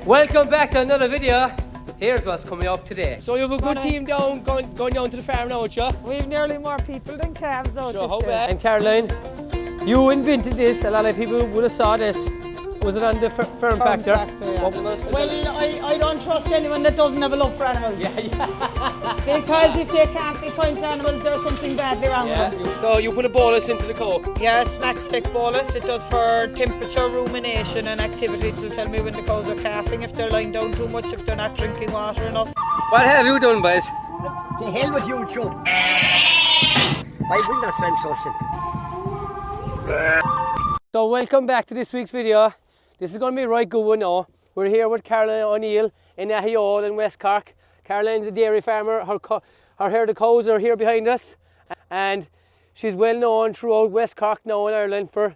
Welcome back to another video. Here's what's coming up today. So you have a good team down, going down to the farm now, don't you? We've nearly more people than calves out So how this bad? And Caroline, you invented this. A lot of people would have saw this. Was it on the firm factor? Yeah. Well, I don't trust anyone that doesn't have a love for animals. Yeah. Because if they can't be kind to animals, there's something badly wrong with them. So you put a bolus into the cow? Yeah, snack stick bolus. It does for temperature, rumination and activity. It will tell me when the cows are calving, if they're lying down too much, if they're not drinking water enough. What have you done, boys? The hell with you, Joe. I will not send something. So welcome back to this week's video. This is going to be a right good one now. We're here with Caroline O'Neill in Ahiol in West Cork. Caroline's a dairy farmer. Her herd of cows are here behind us. And she's well known throughout West Cork now in Ireland for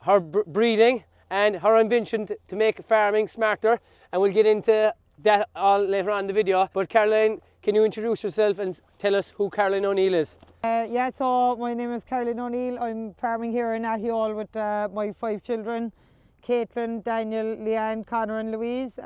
her breeding and her invention to make farming smarter. And we'll get into that all later on in the video. But Caroline, can you introduce yourself and tell us who Caroline O'Neill is? Yeah, so my name is Caroline O'Neill. I'm farming here in Ahiol with my 5 children. Caitlin, Daniel, Leanne, Connor and Louise.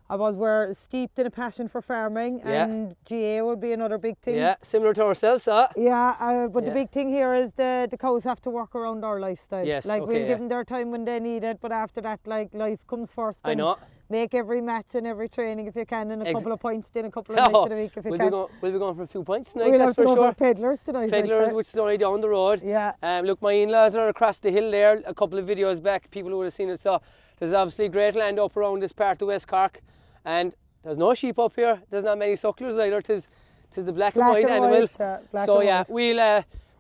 We're steeped in a passion for farming, and GA would be another big thing. Yeah, similar to ourselves, Yeah, but the big thing here is the cows have to work around our lifestyle. Yes, we'll give them their time when they need it, but after that, life comes first. I know. Make every match and every training if you can, and a couple of points in a couple of nights in a week if you can. We'll be going for a few points tonight, we'll that's have to for go sure. for Peddlers tonight. Peddlers, which is only down the road. Yeah. Look, my in-laws are across the hill there. A couple of videos back, people who would have seen it saw. There's obviously great land up around this part of West Cork, and there's no sheep up here. There's not many sucklers either. Tis the black and white animal.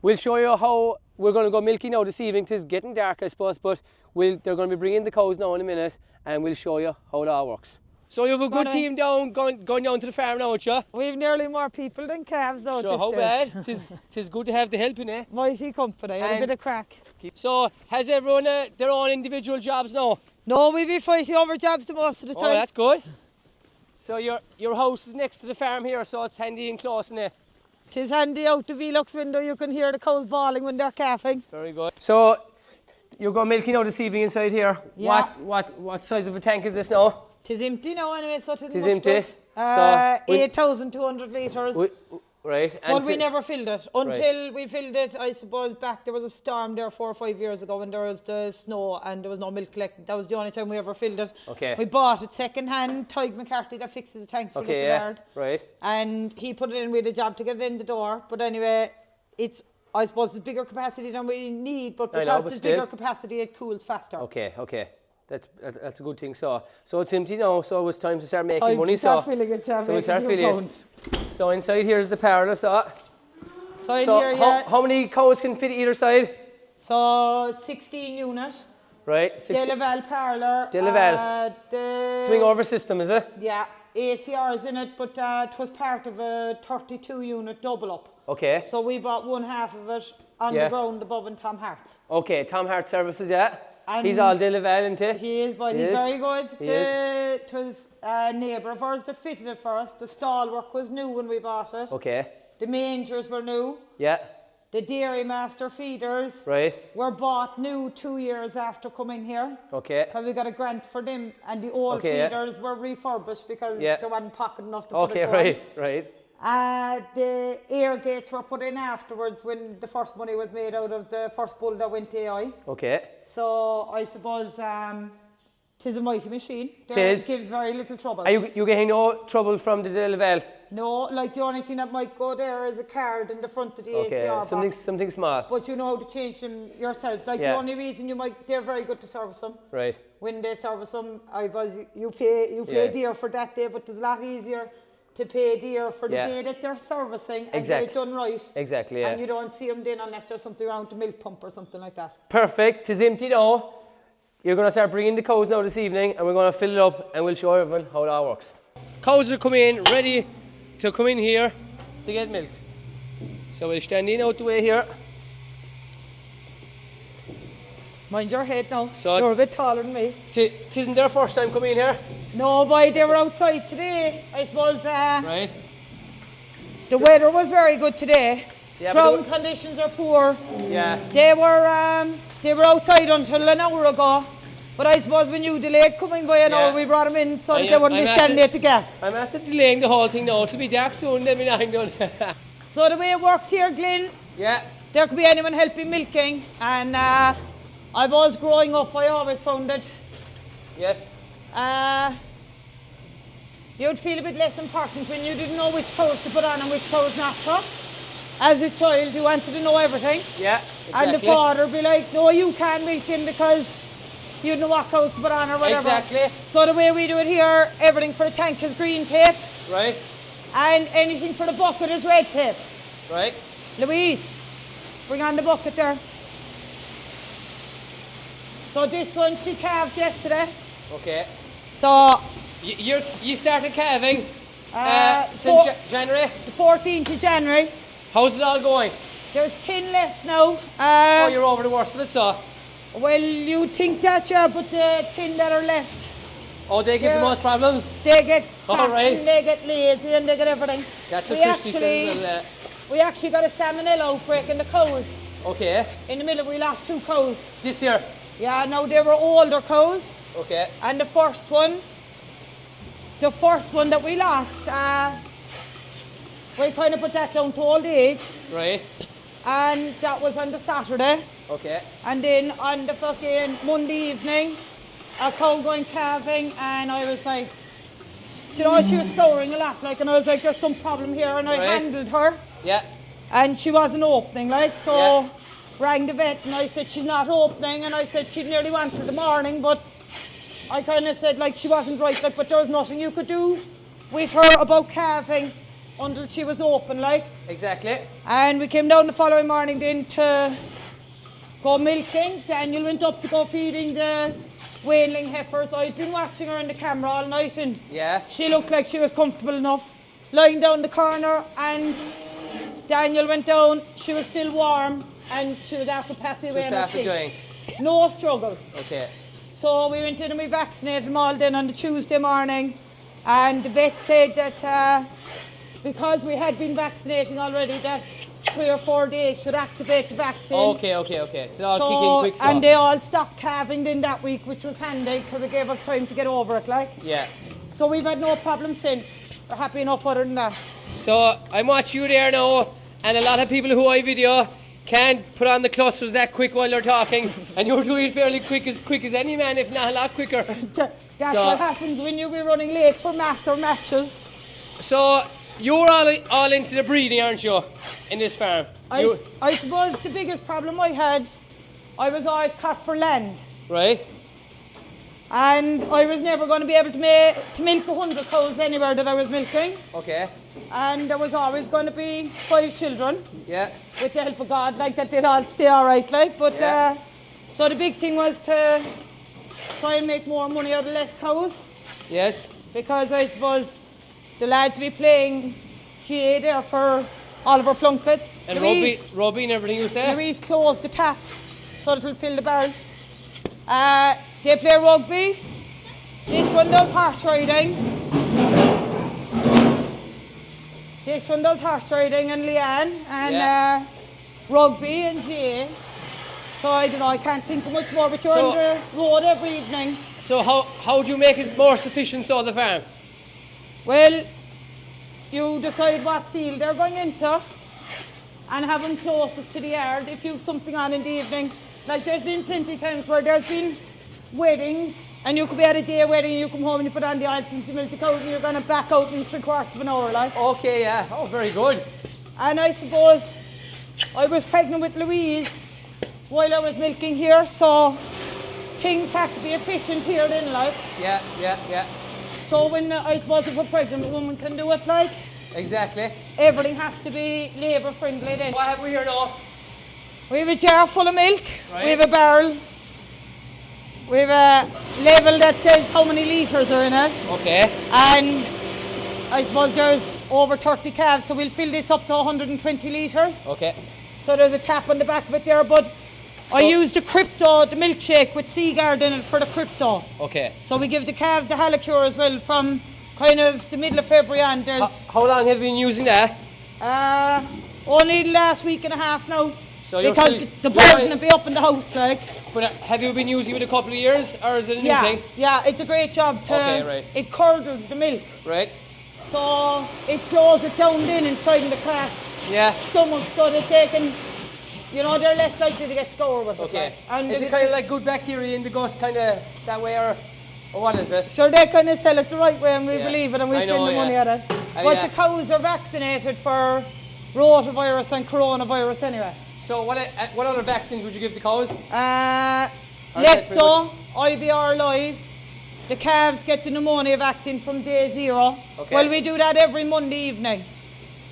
We'll show you how we're going to go milking now this evening. Tis getting dark, I suppose, but they're going to be bringing the cows now in a minute, and we'll show you how it all works. So you have a good team down, going down to the farm now, don't you? We've nearly more people than calves out this how stage. bad? Tis good to have the help in it. Mighty company, and a bit of crack. So has everyone their own individual jobs now? No, we'll be fighting over jobs the most of the time. Oh, that's good. So your house is next to the farm here, so it's handy and close, isn't it? Tis handy out the Velux window. You can hear the cows bawling when they're calving. Very good. So you're going milking now this evening inside here. Yeah. What size of a tank is this now? Tis empty now anyway, so it's empty. So 8,200 litres. Right. But we never filled it until we filled it. I suppose there was a storm there 4 or 5 years ago when there was the snow and there was no milk collecting. That was the only time we ever filled it. Okay. We bought it second hand. Tig McCarthy that fixes the tanks for the yard. Right. And he put it in with a job to get it in the door. But anyway, I suppose it's bigger capacity than we need, but because it's bigger capacity, it cools faster. Okay. That's a good thing. So it's empty now, so it's time to start making money. We'll start filling it. So inside here is the parlor. How many cows can fit either side? So 16 unit. Right. Delaval parlor. The swing over system, is it? Yeah. ACR is in it, but it was part of a 32 unit double up. Okay. So we bought one half of it on the ground above in Tom Hart's. Okay, Tom Hart Services, yeah. And he's all Delaval, isn't he? He is, but he's very good. It was a neighbour of ours that fitted it for us. The stall work was new when we bought it. Okay. The mangers were new. Yeah. The Dairy Master feeders were bought new 2 years after coming here. Okay. Because we got a grant for them, and the old feeders were refurbished because they weren't pocket enough to put it on. Right. The air gates were put in afterwards when the first money was made out of the first bull that went AI. Okay. So I suppose tis a mighty machine. It gives very little trouble. Are you getting no trouble from the Delaval? No, like the only thing that might go there is a card in the front of the ACR box. Something small. But you know how to change them yourselves. Like the only reason they're very good to service them. Right. When they service them, you pay dear for that day, but it's a lot easier to pay dear for the day that they're servicing and get it done right. Exactly, yeah. And you don't see them then unless there's something around the milk pump or something like that. Perfect. Tis empty now. You're going to start bringing the cows now this evening, and we're going to fill it up and we'll show everyone how it all works. Cows are coming in, ready to come in here to get milked. So we'll stand in out the way here. Mind your head now. So you're a bit taller than me. Tisn't their first time coming in here? No, boy, they were outside today. I suppose right. The weather was very good today. Yeah, ground conditions are poor. Yeah. They were outside until an hour ago. But I suppose when you delayed coming by, we brought them in so that they wouldn't be standing there to get. I'm after delaying the whole thing now. It'll be dark soon, then we're not done. So the way it works here, Glenn, there could be anyone helping milking, and I was growing up, I always found that you'd feel a bit less important when you didn't know which cows to put on and which cows not to. As a child, you wanted to know everything. Yeah, exactly. And the father would be like, no, you can't milk him because you don't know what cows to put on or whatever. Exactly. So the way we do it here, everything for the tank is green tape. Right. And anything for the bucket is red tape. Right. Louise, bring on the bucket there. So this one she calved yesterday. Okay. So you started calving since January? The 14th of January. How's it all going? There's 10 left now. Oh, you're over the worst of it, so? Well, you think that, yeah, but the 10 that are left. Oh, they give the most problems? They get all right. And they get lazy and they get everything. That's what Christy says. We actually got a salmonella outbreak in the cows. Okay. In the middle, we lost 2 cows. This year? Yeah, no, they were older cows. Okay. And the first one that we lost, we kind of put that down to old age. Right. And that was on the Saturday. Okay. And then on the fucking Monday evening, a cow going calving, and I was like, you know, she was scouring a lot, like, and I was like, there's some problem here, and I handled her. Yeah. And she wasn't opening, like, so rang the vet, and I said, she's not opening, and I said, she nearly went for the morning, but I kind of said, like, she wasn't right, like, but there was nothing you could do with her about calving until she was open, like. Exactly. And we came down the following morning then to go milking. Daniel went up to go feeding the weanling heifers. I'd been watching her on the camera all night, and she looked like she was comfortable enough lying down the corner, and Daniel went down, she was still warm, and she was after passing away. Just after doing? No struggle. Okay. So we went in and we vaccinated them all then on the Tuesday morning, and the vet said that because we had been vaccinating already, that 3 or 4 days should activate the vaccine. Okay. So they'll kick in quick. And they all stopped calving then that week, which was handy because it gave us time to get over it, like. Yeah. So we've had no problem since. We're happy enough other than that. So I'm watching you there now, and a lot of people who I video can't put on the clusters that quick while they're talking, and you're doing it fairly quick as any man, if not a lot quicker. That's what happens when you be running late for mass or matches. So you're all into the breeding, aren't you, in this farm? I suppose the biggest problem I had, I was always caught for land. Right. And I was never going to be able to milk 100 cows anywhere that I was milking. Okay. And there was always going to be 5 children. Yeah. With the help of God, like that they'd all stay all right, like. But so the big thing was to try and make more money out of less cows. Yes. Because I suppose the lads be playing GA there for all of our plunkets. And rugby and everything you say? Louise closed the tap so it'll fill the barrel. They play rugby. This one does horse riding. This one does horse riding and Leanne, and rugby and GA. So I don't know, I can't think of much more, but you're on the road every evening. So how do you make it more sufficient so the farm? Well, you decide what field they're going into and have them closest to the yard if you've something on in the evening. Like there's been plenty of times where there's been weddings and you could be at a day wedding and you come home and you put on the oil since you milk the cows and you're going to back out in 3/4 of an hour, like. Okay, yeah. Oh, very good. And I suppose I was pregnant with Louise while I was milking here, so things have to be efficient here then, like. Yeah. So when I suppose if a pregnant woman can do it, like. Exactly. Everything has to be labour friendly then. What have we here now? We have a jar full of milk, right. We have a barrel, we have a label that says how many litres are in it. Okay. And I suppose there's over 30 calves, so we'll fill this up to 120 litres. Okay. So there's a tap on the back of it there, but I used the milkshake with Seaguard in it for the crypto. Okay. So we give the calves the Halacure as well from kind of the middle of February on. There's how long have you been using that? only the last week and a half now. So you're because still, the burden will be up in the house, like. But have you been using it a couple of years, or is it a new Yeah, thing? yeah, it's a great job to. Okay, right. It curdles the milk, Right. so it slows it down then inside in the calf's Yeah. stomach, so that they can, you know, they're less likely to get scored with it. Okay. Like. And Is it kind of like good bacteria in the gut, kind of that way, or what is it? Sure, they kind of sell it the right way, and we Yeah. believe it, and we I spend know, the yeah. money at it. Oh, But yeah. the cows are vaccinated for rotavirus and coronavirus anyway. So what other vaccines would you give the cows? Or is that pretty Lepto, IBR Live. The calves get the pneumonia vaccine from day 0. Okay. Well, we do that every Monday evening.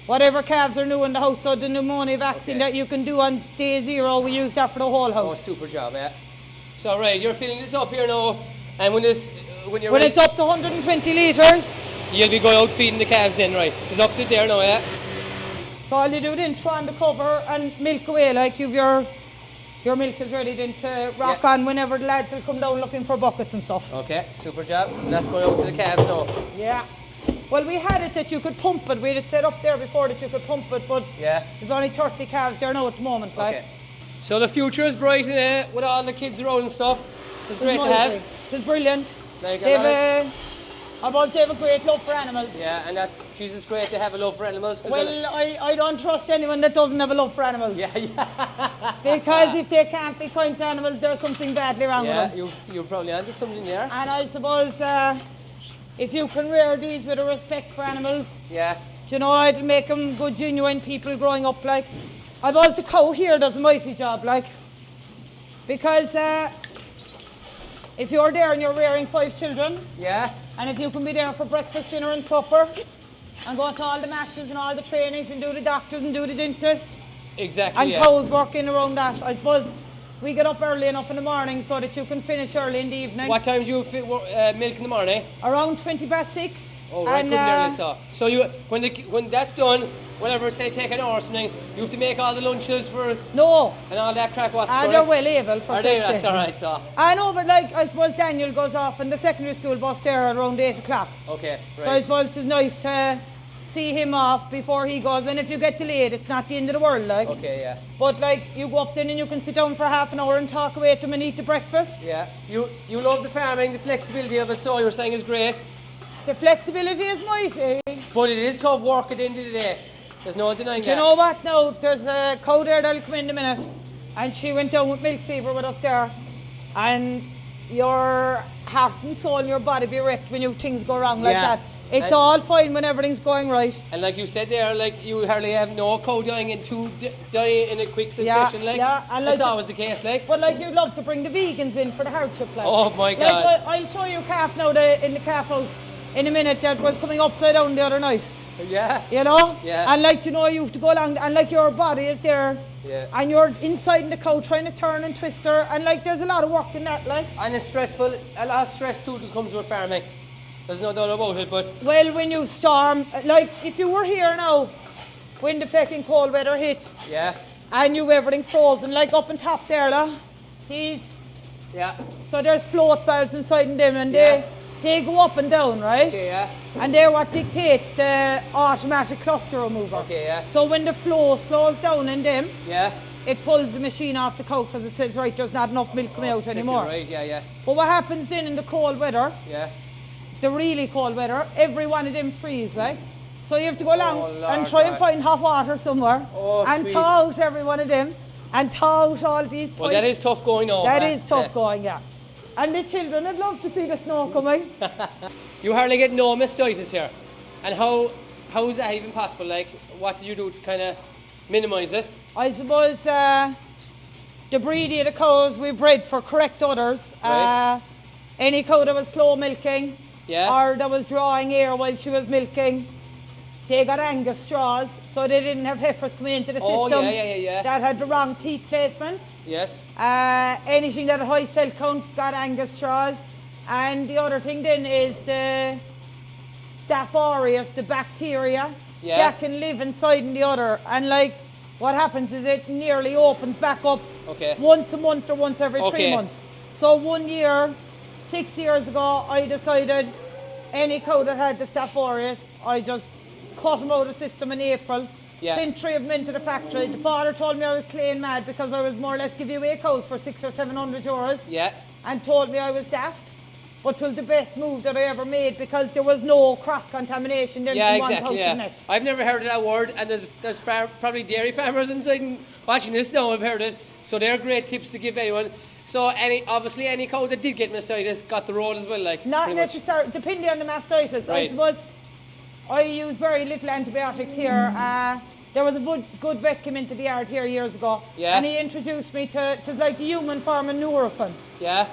Whatever calves are new in the house, so the pneumonia vaccine Okay. that you can do on day 0, we use that for the whole Oh, house. super job, yeah. So right, you're filling this up here now, and when you're When ready, it's up to 120 litres, you'll be going out feeding the calves then, right? It's up to there now, yeah. so all you do then, throw on the cover and milk away, like you've your milk is ready then to rock Yeah. on whenever the lads will come down looking for buckets and stuff. Okay, super job. So that's going out to the calves now. Yeah. Well, we had it that you could pump it. We had it set up there before that you could pump it, but Yeah. there's only 30 calves there now at the moment. Like. Okay. So the future is bright in it with all the kids around and stuff. It's great to have. It's brilliant. Like a They've lot of- they have a great love for animals. Yeah, and that's Jesus great to have a love for animals. 'Cause Well, I don't trust anyone that doesn't have a love for animals. yeah, Because if they can't be kind to animals, there's something badly wrong with yeah, them. you're probably onto something there. And I suppose if you can rear these with a respect for animals, Yeah, do you know, it'll make them good, genuine people growing up. Like, I suppose the cow here does a mighty job, like, because if you're there and you're rearing 5 children, yeah, and if you can be there for breakfast, dinner, and supper, and go to all the matches and all the trainings and do the doctors and do the dentist, exactly. and Yeah. cows working around that, I suppose we get up early enough in the morning so that you can finish early in the evening. What time do you milk in the morning? Around 6:20. Oh, right, and, good nearly saw. So you when that's done, whatever, say take an hour or something, you have to make all the lunches for No, and all that crap. What's the they're story? well able for Are they? fuck's That's sake. all right. So I know, but like, I suppose Daniel goes off in the secondary school bus there around 8 o'clock. okay, So I right. suppose it's nice to see him off before he goes. And if you get delayed, it's not the end of the world, like. Okay, yeah, But like, you go up then and you can sit down for half an hour and talk away to them and eat the breakfast. yeah. You love the farming, the flexibility of it. So you're saying is great, The flexibility is mighty. but it is tough work at the end of the day. There's no denying Do you that. know what now? There's a cow there that'll come in a minute, and she went down with milk fever with us there, and your heart and soul and your body be wrecked when you things go wrong like Yeah. that. It's And- all fine when everything's going right. And like you said there, like you hardly have no cow dying dying in a quick succession. Like yeah, and that's like- always the case. Like But like, you'd love to bring the vegans in for the hardship, like. Oh, my God. Like, I'll show you a calf now in the calf house in a minute that was coming upside down the other night. yeah, You know? Yeah. And like, you know, you have to go along, and like, your body is there, yeah. and you're inside the cow trying to turn and twist her, and like, there's a lot of work in that, like. And it's stressful. A lot of stress too that comes with farming. There's no doubt about it. But Well, when you storm, like, if you were here now, when the fucking cold weather hits, yeah, and you've everything frozen, like up on top there, these, yeah, so there's float valves inside in them, and Yeah. they go up and down, right? okay, yeah, And they're what dictates the automatic cluster remover. okay, yeah, So when the flow slows down in them, yeah. it pulls the machine off the cow because it says, right, there's not enough milk coming out Flipping anymore. Right, yeah, yeah, But what happens then in the cold weather, yeah. the really cold weather, every one of them freeze, like. So you have to go along Oh, and Lord try and God. find hot water somewhere Oh, and sweet. thaw out every one of them and thaw out all these Well, pipes. that is tough going on. That I have is to tough say. going, yeah. And the children would love to see the snow coming. You hardly get no mastitis here. And how is that even possible? Like, what do you do to kind of minimise it? I suppose the breeding of the cows we bred for correct udders. Right. Any cow that was slow milking Yeah. or that was drawing air while she was milking, they got Angus straws, so they didn't have heifers coming into the Oh, system yeah. that had the wrong teat placement. Yes. Anything that had high cell count got Angus straws. And the other thing then is the Staph aureus, the bacteria, Yeah. that can live inside in the udder. And like, what happens is it nearly opens back up Okay. once a month or once every 3 Okay. months. So 1 year, 6 years ago, I decided any cow that had the Staph aureus, I just cut them out of the system in April Yeah. Sent 3 of them into the factory. The father told me I was clean mad because I was more or less giving away cows for 600 or 700 euros. Yeah. And told me I was daft. But it was the best move that I ever made because there was no cross-contamination. Yeah, exactly, yeah. I've never heard of that word, and there's probably dairy farmers inside and watching this now have heard it. So they're great tips to give anyone. So obviously any cow that did get mastitis got the road as well, like. Not necessarily, depending on the mastitis. Right. I suppose I use very little antibiotics here. There was a good vet came into the yard here years ago. Yeah. And he introduced me to like the human form of Nurofen. Yeah.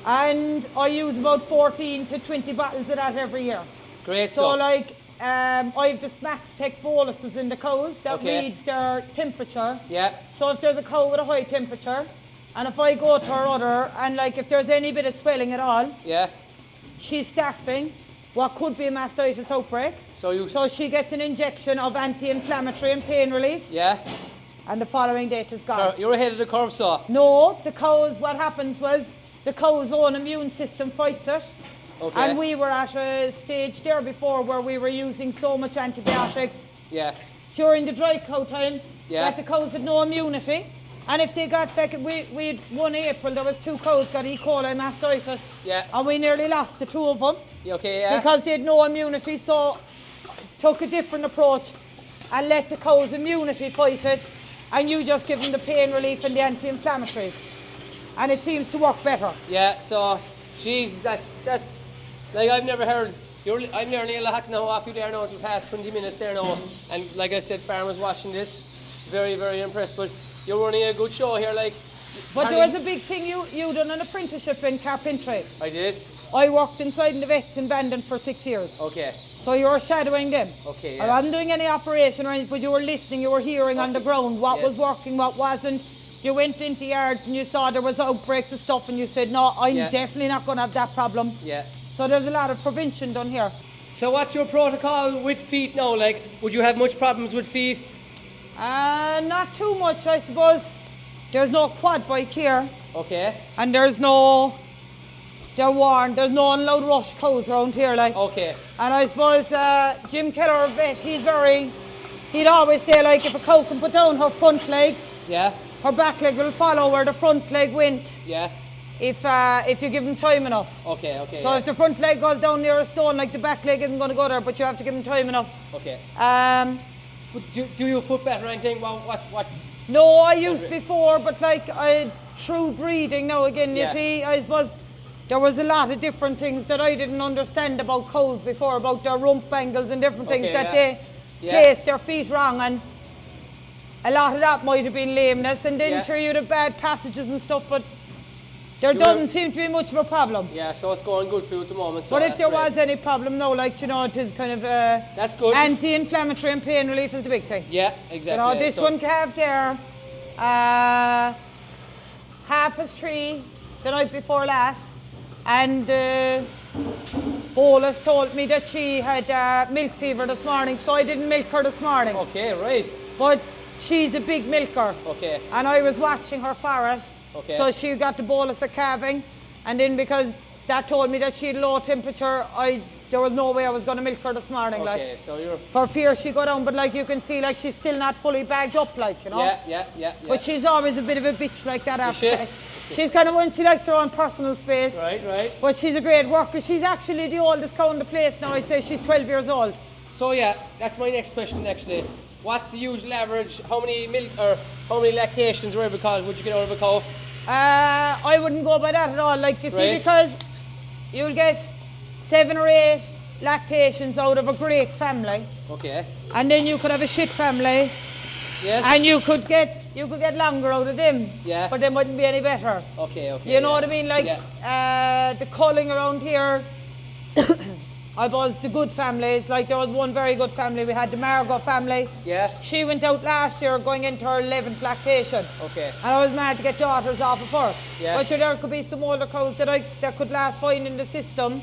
And I use about 14 to 20 bottles of that every year. Great so stuff. Like, I have the Smacks Tech boluses in the cows that reads their temperature. Yeah. So if there's a cow with a high temperature, and if I go to her udder, and like if there's any bit of swelling at all, yeah, she's starting what could be a mastitis outbreak. So she gets an injection of anti-inflammatory and pain relief. Yeah. And the following day it is gone. You're ahead of the curve, so. No, the cows, what happens was the cow's own immune system fights it. Okay. And we were at a stage there before where we were using so much antibiotics. Yeah. During the dry cow time, yeah, that the cows had no immunity. And if they got we had 1 April, there was 2 cows got E. coli mastitis. Yeah. And we nearly lost the 2 of them. Okay, yeah. Because they had no immunity, so took a different approach and let the cow's immunity fight it. And you just give them the pain relief and the anti-inflammatories. And it seems to work better. Yeah, so, geez, that's like I've never heard. I'm nearly a hat now off you there now for the past 20 minutes there now. And like I said, farmers watching this, very, very impressed. But you're running a good show here, like. But there was a big thing, you done an apprenticeship in carpentry. I did. I worked inside in the vets in Bandon for 6 years. Okay. So you were shadowing them. Okay, yeah. I wasn't doing any operation or anything, but you were listening, you were hearing on the ground what was working, what wasn't. You went into yards and you saw there was outbreaks of stuff and you said, no, I'm definitely not going to have that problem. Yeah. So there's a lot of prevention done here. So what's your protocol with feet now? Like, would you have much problems with feet? Not too much, I suppose. There's no quad bike here. Okay. And they're warned, there's no unload rush cows around here, like. Okay. And I suppose Jim Keller, our vet, he'd always say, like, if a cow can put down her front leg, her back leg will follow where the front leg went. Yeah. If you give them time enough. Okay, okay. So if the front leg goes down near a stone, like the back leg isn't going to go there, but you have to give them time enough. Okay. Do you foot better or anything? What? No, I used before, but like through breeding now again, you see, I suppose there was a lot of different things that I didn't understand about cows before, about their rump angles and different things that they placed their feet wrong, and a lot of that might have been lameness, and then sure you'd have bad passages and stuff, but there doesn't seem to be much of a problem. Yeah, so it's going good for you at the moment. So but if there was any problem now, like, you know, it is kind of that's good. Anti-inflammatory and pain relief is the big thing. Yeah, exactly. You know, this one calved there 3:30 the night before last, and Bolus told me that she had milk fever this morning, so I didn't milk her this morning. Okay, right. But she's a big milker. Okay. And I was watching her for it. Okay. So she got the bolus of calving, and then because that told me that she had low temperature, there was no way I was going to milk her this morning. Okay, like, so you're... For fear she go down, but like you can see, like she's still not fully bagged up, like, you know? Yeah. But she's always a bit of a bitch like that after. She's kind of one, she likes her own personal space. Right. But she's a great worker. She's actually the oldest cow in the place now. I'd say she's 12 years old. So yeah, that's my next question actually. What's the usual average? How many milk or how many lactations or whatever called would you get out of a cow? I wouldn't go by that at all. Like, you see, because you'll get 7 or 8 lactations out of a great family. Okay. And then you could have a shit family. Yes. And you could get longer out of them. Yeah. But they wouldn't be any better. Okay. You know what I mean? Like, the culling around here, I was the good families. Like, there was one very good family. We had the Margot family. Yeah. She went out last year going into her 11th lactation. Okay. And I was mad to get daughters off of her. Yeah. But there could be some older cows that could last fine in the system,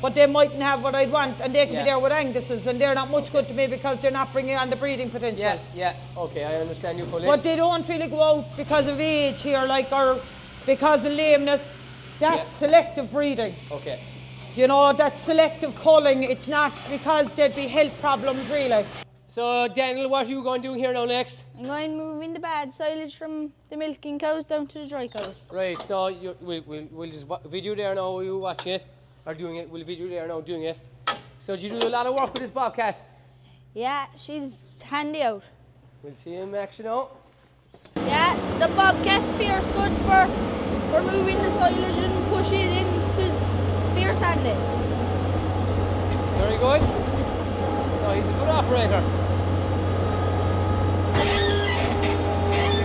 but they mightn't have what I'd want, and they could be there with Angus's, and they're not much good to me because they're not bringing on the breeding potential. Yeah. Okay, I understand you fully. But they don't really go out because of age here, like, or because of lameness. That's selective breeding. Okay. You know, that's selective culling. It's not because there'd be health problems, really. So Daniel, what are you going to do here now next? I'm going to move in the bad silage from the milking cows down to the dry cows. Right, so we'll just video there now, you watching it, or doing it, we'll video there now doing it. So do you do a lot of work with this bobcat? Yeah, she's handy out. We'll see him in action now. Yeah, the bobcat's fierce good for moving the silage and push it into its fierce handy. Very good. So he's a good operator. He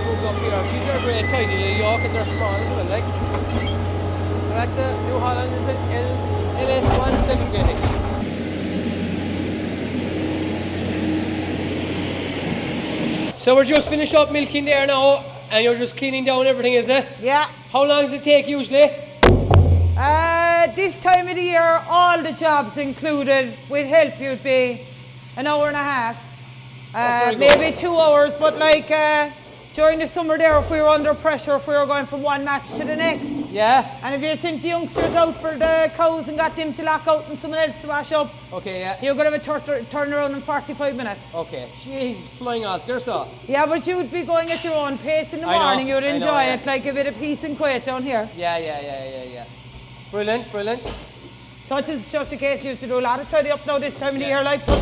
moves up here. These are great tidy little York and they're small as well, like. So that's a New Holland is an LS1 segregating. So we're just finished up milking there now, and you're just cleaning down everything, is it? Yeah. How long does it take usually? This time of the year, all the jobs included, with help you'd be an hour and a half. Maybe 2 hours, but like during the summer there, if we were under pressure, if we were going from one match to the next. Yeah. And if you sent the youngsters out for the cows and got them to lock out and someone else to wash up, Okay, yeah. you're going to have a turnaround in 45 minutes. Okay. Jeez, flying out. Get so. Yeah, but you'd be going at your own pace in the I know, morning. You'd I know, enjoy yeah. it, like a bit of peace and quiet down here. Yeah. Brilliant, brilliant. So it is just a case you have to do a lot of tidy up now this time of the year, like, but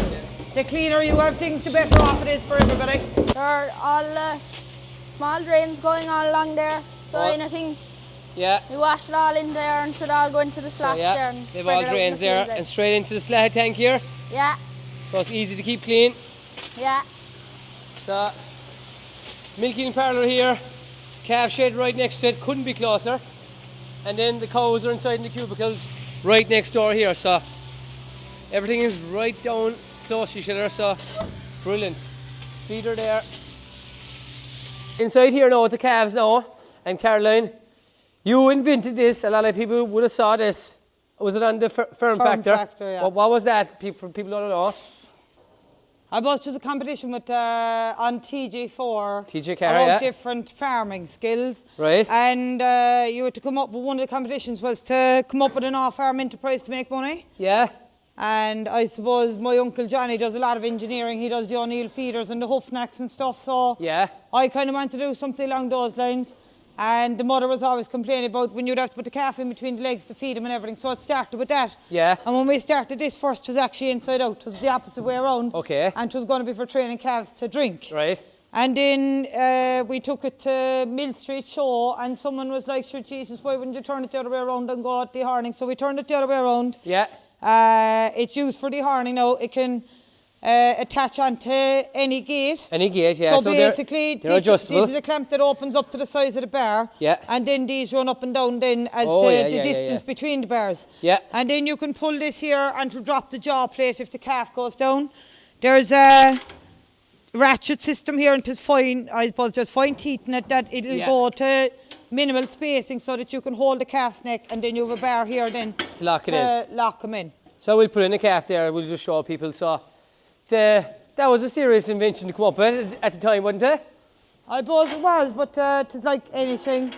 the cleaner you have things, the better off it is for everybody. There are all small drains going all along there, so anything, Yeah. we wash it all in there and should all go into the slats there. And they've spread all it out in drains the there field and straight into the slag tank here. Yeah, So it's easy to keep clean. yeah. So, milking parlour here, calf shed right next to it, couldn't be closer. And then the cows are inside in the cubicles right next door here, so everything is right down close to each other, so brilliant. Feeder there. Inside here now with the calves now, and Caroline, you invented this, a lot of people would have saw this. Was it on the Firm Factor? Factor, yeah. What was that, for people who don't know? I was just a competition with on TG4 TG Car, about yeah. different farming skills. Right. And you had to come up with one of the competitions was to come up with an off-farm enterprise to make money. Yeah. And I suppose my uncle Johnny does a lot of engineering. He does the O'Neill feeders and the hoofnacks and stuff. So Yeah. I kind of wanted to do something along those lines. And the mother was always complaining about when you'd have to put the calf in between the legs to feed him and everything. So it started with that. Yeah. And when we started this first, it was actually inside out. It was the opposite way around. Okay. And it was going to be for training calves to drink. Right. And then we took it to Mill Street Show, and someone was like, sure, Jesus, why wouldn't you turn it the other way around and go out dehorning? So we turned it the other way around. Yeah. It's used for dehorning now. It can attach onto any gate. Any gate, yeah. So basically, they're adjustable. this is a clamp that opens up to the size of the bar. Yeah. And then these run up and down then as Oh, to yeah, the yeah, distance yeah. between the bars. Yeah. And then you can pull this here and to drop the jaw plate if the calf goes down. There's a ratchet system here, and it's fine. I suppose there's fine teeth in it that it'll Yeah. go to minimal spacing so that you can hold the calf's neck, and then you have a bar here then Lock it to lock them in. So we'll put in a calf there, we'll just show people. So that was a serious invention to come up with at the time, wasn't it? I suppose it was, but it is like anything.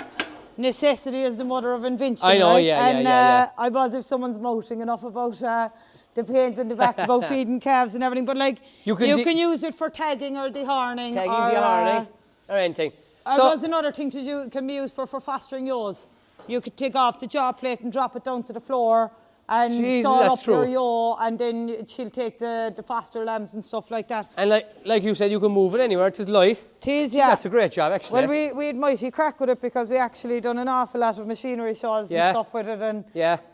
Necessity is the mother of invention. I know, right? yeah, and yeah. I suppose if someone's mouting enough about the pains in the back about feeding calves and everything, but like you can use it for tagging or dehorning. Or anything. Or there's another thing to do, can be used for fostering ewes. You could take off the jaw plate and drop it down to the floor and stall up your ewe, and then she'll take the foster lambs and stuff like that. And like you said, you can move it anywhere, it is light. It is, yeah. That's a great job, actually. Well, we had mighty crack with it because we actually done an awful lot of machinery shows and stuff with it, and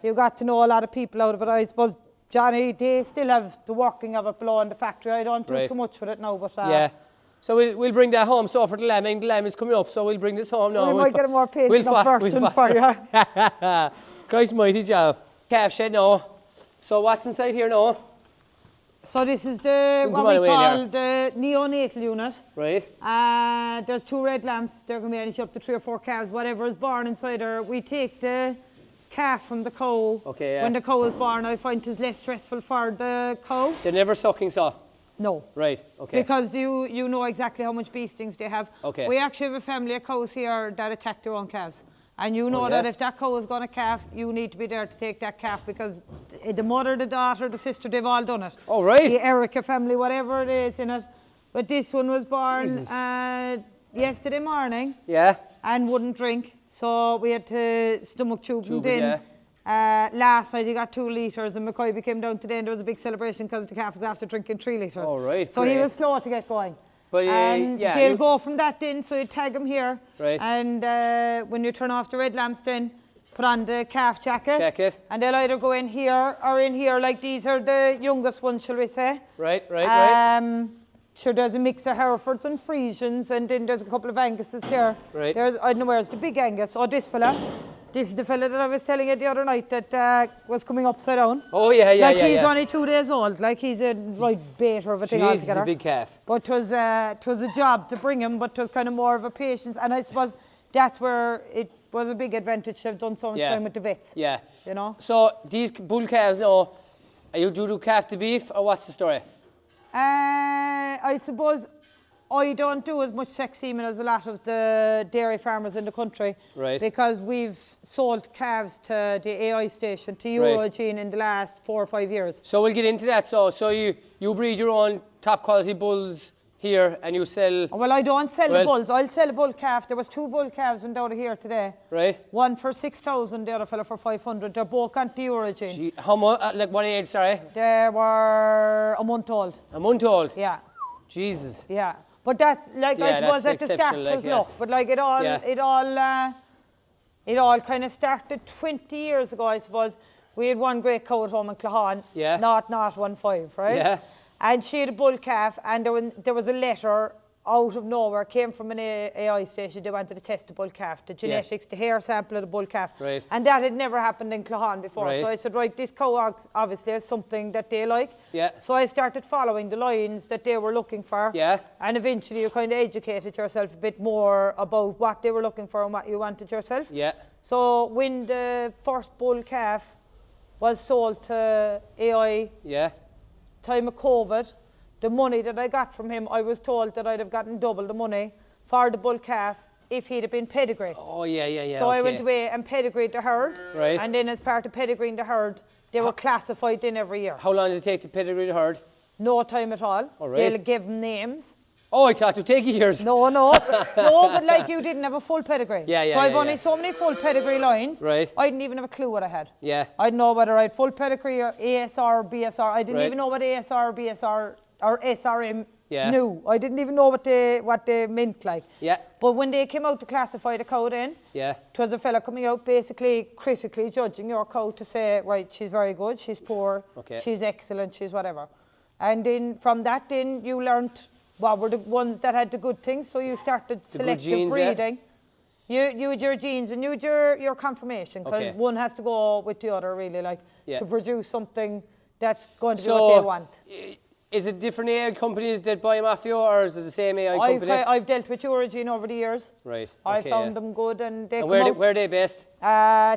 you got to know a lot of people out of it. I suppose, Johnny, they still have the working of it below in the factory. I don't do too much with it now, but... yeah. So we'll bring that home. So for the lamb, and the lamb is coming up, so we'll bring this home now. We might get a more painted up version for you. Christ mighty job. Calf shed now. So what's inside here now? So this is what we call the neonatal unit. Right. There's 2 red lamps. They're going to be anything up to 3 or 4 calves, whatever is born inside her. We take the calf from the cow. Okay, yeah. When the cow is born, I find it's less stressful for the cow. They're never sucking, so? No. Right, okay. Because you know exactly how much bee stings they have. Okay. We actually have a family of cows here that attack their own calves. And you know Oh, yeah. that if that cow is going to calf, you need to be there to take that calf because the mother, the daughter, the sister, they've all done it. Oh, right. The Erica family, whatever it is in it. But this one was born Jesus. yesterday morning Yeah. and wouldn't drink. So we had to stomach tube him Tube it, in. Last night he got 2 litres and McCoy came down today and there was a big celebration because the calf was after drinking 3 litres. Oh, right, So he great. was slow to get going. But And yeah, they'll go from that then, so you tag him here. Right. And when you turn off the red lamps then, put on the calf jacket. Check it. And they'll either go in here or in here, like these are the youngest ones, shall we say. right. Sure, there's a mix of Herefords and Friesians, and then there's a couple of Anguses there. Right. There's, I don't know where's the big Angus. Oh, this fella. This is the fella that I was telling you the other night that was coming upside down. Oh, yeah. Like he's only 2 days old. Like he's a right baiter of a thing Jeez, altogether. he's a big calf. But it was a job to bring him, but it was kind of more of a patience. And I suppose that's where it was a big advantage to have done so much time with the vets. Yeah. You know? So these bull calves now, do you do calf to beef or what's the story? I suppose I don't do as much sex semen as a lot of the dairy farmers in the country. Right. Because we've sold calves to the AI station, to Eurogene in the last 4 or 5 years. So we'll get into that. So you breed your own top quality bulls here and you sell. Well, I don't sell the bulls. I'll sell a bull calf. There was 2 bull calves went out of here today. Right. One for 6,000, the other fella for 500. They're both on the Eurogene. How much? Like what age? Sorry. They were a month old. A month old. Yeah. Jesus. Yeah. But that's like Yeah, I suppose that's at the start exceptional, was like, luck. But like it all kind of started 20 years ago, I suppose. We had one great cow at home in Clahan. Yeah. Not 15, right? Yeah. And she had a bull calf, and there was a letter out of nowhere, came from an AI station. They wanted to test the bull calf, the genetics, the hair sample of the bull calf. Right. And that had never happened in Clahan before. Right. So I said, right, this cow obviously is something that they like. Yeah. So I started following the lines that they were looking for. Yeah. And eventually you kind of educated yourself a bit more about what they were looking for and what you wanted yourself. Yeah. So when the first bull calf was sold to AI, Yeah. time of COVID, the money that I got from him, I was told that I'd have gotten double the money for the bull calf if he'd have been pedigreed. Oh, yeah. So I went away and pedigreed the herd. Right. And then as part of pedigreeing the herd, they were classified in every year. How long did it take to pedigree the herd? No time at all. All right. They'll give them names. Oh, I thought it would take years. No, but like you didn't have a full pedigree. Yeah, So I've yeah, only yeah. so many full pedigree lines. Right. I didn't even have a clue what I had. Yeah. I didn't know whether I had full pedigree or ASR or BSR. I didn't Right. even know what ASR or BSR or SRM knew. I didn't even know what they meant like. Yeah. But when they came out to classify the cow then, Yeah. it was a fella coming out basically critically judging your cow to say, right, she's very good, she's poor, Okay. she's excellent, she's whatever. And then from that then you learnt what were the ones that had the good things, so you started selective genes, yeah. breeding. You had your genes and you had your confirmation, because Okay. one has to go with the other really, like Yeah. to produce something that's going to be what they want. Is it different AI companies that buy them off you, or is it the same AI company? I've dealt with Eurogene over the years. Right. I okay, found yeah. them good, and they And come out, where are they based?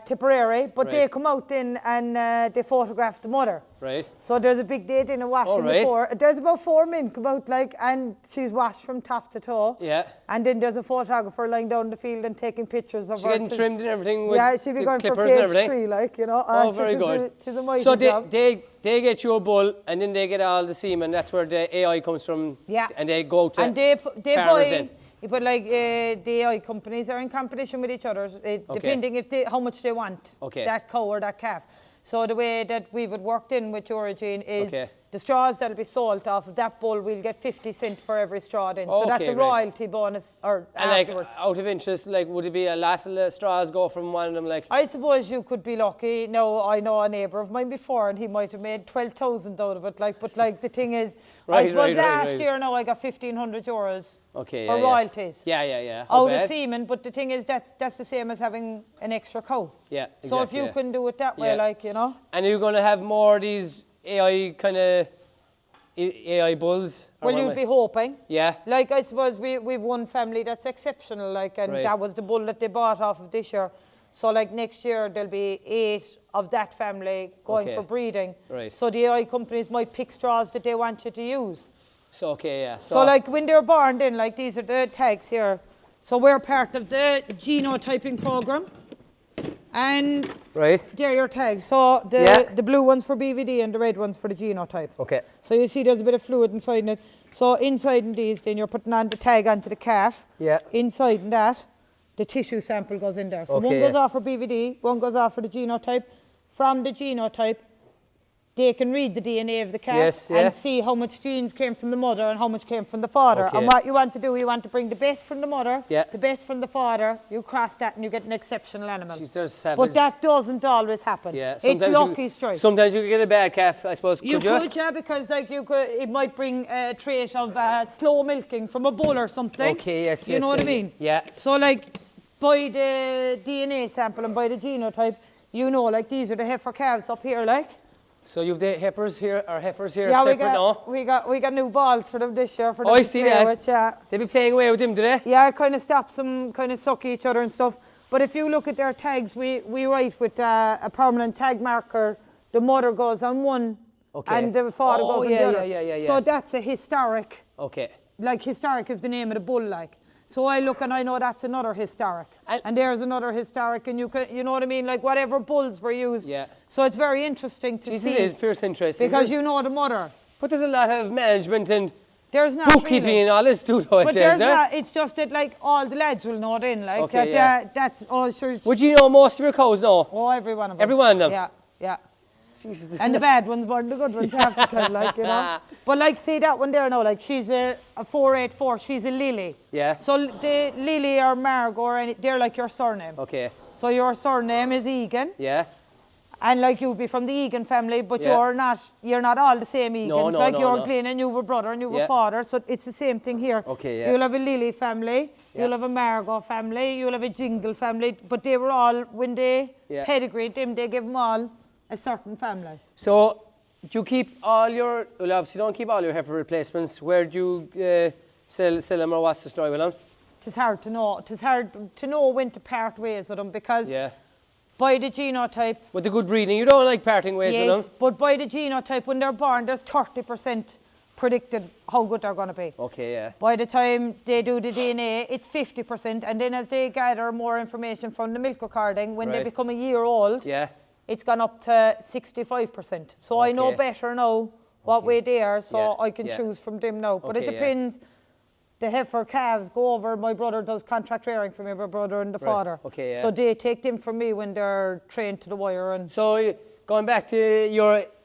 Tipperary, but they Right. come out in and they photograph the mother. Right. So there's a big day in a washing right. before. There's about 4 men come out and she's washed from top to toe. Yeah. And then there's a photographer lying down the field and taking pictures of She her. getting trimmed and everything with Yeah, she'll be the going for clippers and page everything. 3, like, you know. Oh, very good. She's a mighty So job. they get you a bull, and then they get all the semen. That's where the AI comes from. Yeah. And they go to And they farmers buy, then. but like the AI companies are in competition with each other, depending how much they want, Okay. that cow or that calf. So the way that we would worked in with Eurogene is Okay. the straws that'll be sold off of that bull, we'll get 50 cents for every straw then. So that's Okay, a right. royalty bonus or And like, afterwards. out of interest, like, would it be a lot of straws go from one of them? Like, I suppose you could be lucky. No, I know a neighbour of mine before, and he might have made 12,000 out of it. Like, but like the thing is, I Right, suppose right, last right. year now I got 1,500 euros okay, for yeah, royalties. Yeah. How Out of bad? semen, but the thing is that's the same as having an extra cow. Yeah, So if exactly, you yeah. can do it that way, Yeah. like, you know. And are you going to have more of these AI kind of AI bulls? Or Well, what am you'd I- be hoping. Yeah. Like, I suppose we've one family that's exceptional, like, and Right. that was the bull that they bought off of this year. So, like, next year there'll be 8 of that family going Okay. for breeding. Right. So the AI companies might pick straws that they want you to use. So, okay, yeah. So like, when they're born then, like, these are the tags here. So we're part of the genotyping program. And Right. they're your tags. So the blue one's for BVD and the red one's for the genotype. Okay. So you see there's a bit of fluid inside it. So inside in these, then you're putting on the tag onto the calf. Yeah. Inside in that, the tissue sample goes in there. So Okay, one goes off for BVD, one goes off for the genotype. From the genotype, they can read the DNA of the calf and see how much genes came from the mother and how much came from the father. Okay. And what you want to do, you want to bring the best from the mother, Yeah. the best from the father, you cross that and you get an exceptional animal. She's just savage. But that doesn't always happen. Yeah. It's lucky strike. Sometimes you could get a bad calf, I suppose. You Could you? could, yeah, because like it might bring a trait of slow milking from a bull or something. Okay, yes, You know what I mean? Yeah. So like by the DNA sample and by the genotype, you know, like these are the heifer calves up here, like. So you've the heifers here Yeah, separate now? we got new balls for them this year. For them Oh, I to see play that. with, yeah. They be playing away with them, do they? Yeah, it kind of stops them, kind of suck each other and stuff. But if you look at their tags, we write with a permanent tag marker. The mother goes on one, and the father goes on the other. Yeah. So that's a historic. Okay. Like historic is the name of the bull, like. So I look and I know that's another historic, and there's another historic, and you know what I mean, like whatever bulls were used. Yeah. So it's very interesting to see. It is fierce interesting. Because you know the mother. But there's a lot of management and There's not bookkeeping really. and all this too, though, it But says there's there. not. It's just that like all the lads will know it in, like Okay, that's all sure. Would you know most of your cows now? Oh, every one of them. Every one of them? Yeah. Jesus. And the bad ones more than the good ones half the time, like, you know. But like, see that one there now, like she's a 484, she's a Lily. Yeah. So the Lily or Margot, or they're like your surname. Okay. So your surname is Egan. Yeah. And like you'd be from the Egan family, but Yeah. you're not all the same Egans. No, like you're no. Glenn and you have a brother and you have Yeah. a father, so it's the same thing here. Okay, yeah. You'll have a Lily family, Yeah. you'll have a Margot family, you'll have a Jingle family, but they were all, when they Yeah. pedigreed them, they gave them all a certain family. So, do you keep all your, well, obviously you don't keep all your heifer replacements. Where do you sell them, or what's the story with them? It's hard to know. It's hard to know when to part ways with them, because Yeah. by the genotype, With the good breeding, you don't like parting ways with yes, them? but by the genotype, when they're born, there's 30% predicted how good they're going to be. Okay, yeah. By the time they do the DNA, it's 50%, and then as they gather more information from the milk recording, when they Right. become a year old, Yeah. it's gone up to 65%. So I know Okay. better now what Okay. way they are, so Yeah, I can yeah. choose from them now. But Okay, it yeah. depends. The heifer calves go over. My brother does contract rearing for me, my brother and the Right, father. okay, yeah. So they take them from me when they're trained to the wire. And So, going back to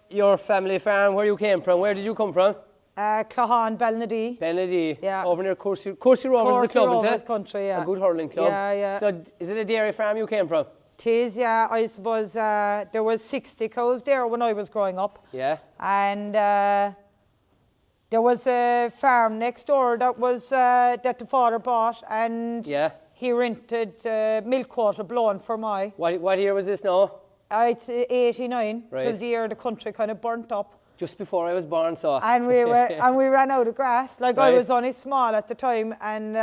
your family farm, where you came from, where did you come from? Clahan, Balnadee. Benedy, Yeah. over near Coursey Rovers, the Coursey club, Rovers isn't it? country, yeah. A good hurling club. Yeah. So, is it a dairy farm you came from? Tis, yeah, I suppose there was 60 cows there when I was growing up. Yeah. And there was a farm next door that was that the father bought, and Yeah. he rented milk quota blown for my. What year was this now? It's 89. It Right. was the year the country kind of burnt up. Just before I was born, so. And we ran out of grass. Like I Right. was only small at the time, and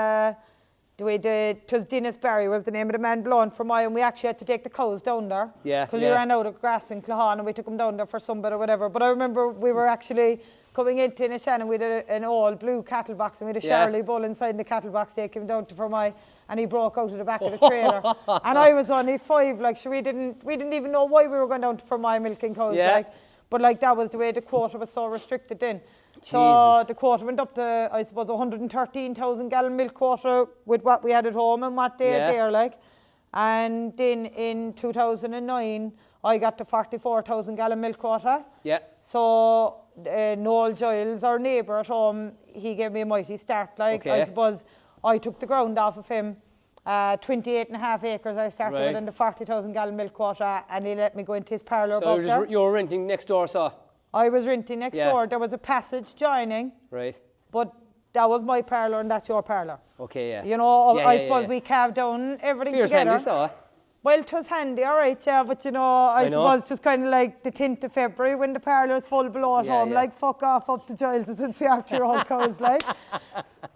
it was Dennis Barry was the name of the man blowing for my, and we actually had to take the cows down there. Yeah, Because yeah. we ran out of grass in Clahan, and we took them down there for some bit or whatever. But I remember we were actually coming into Inishan, and we had an all blue cattle box, and we had a Yeah. Charlie bull inside the cattle box. They came down to for my, and he broke out of the back of the trailer. And I was only 5, like, so we didn't even know why we were going down to for my milking cows. Yeah. Like, but like that was the way the quota was so restricted then. So Jesus. the quota went up to, I suppose, 113,000 gallon milk quota with what we had at home and what they Yeah. had there, like. And then in 2009, I got to 44,000 gallon milk quota. Yeah. So Noel Giles, our neighbour at home, he gave me a mighty start. Like, I Okay. suppose I took the ground off of him. 28 and a half acres I started Right. with, and the 40,000 gallon milk quota, and he let me go into his parlour So above there. you were renting next door, so. I was renting next Yeah. door. There was a passage joining, Right. but that was my parlour and that's your parlour. Okay, yeah. You know, Yeah, I yeah, suppose yeah. we carved down everything Fierce together. handy, so. Well, it was handy, all right, yeah, but you know, I know. suppose just kind of like the 10th of February when the parlour's full below at Yeah, home, yeah. like fuck off up to Giles's and see after your own cows, like.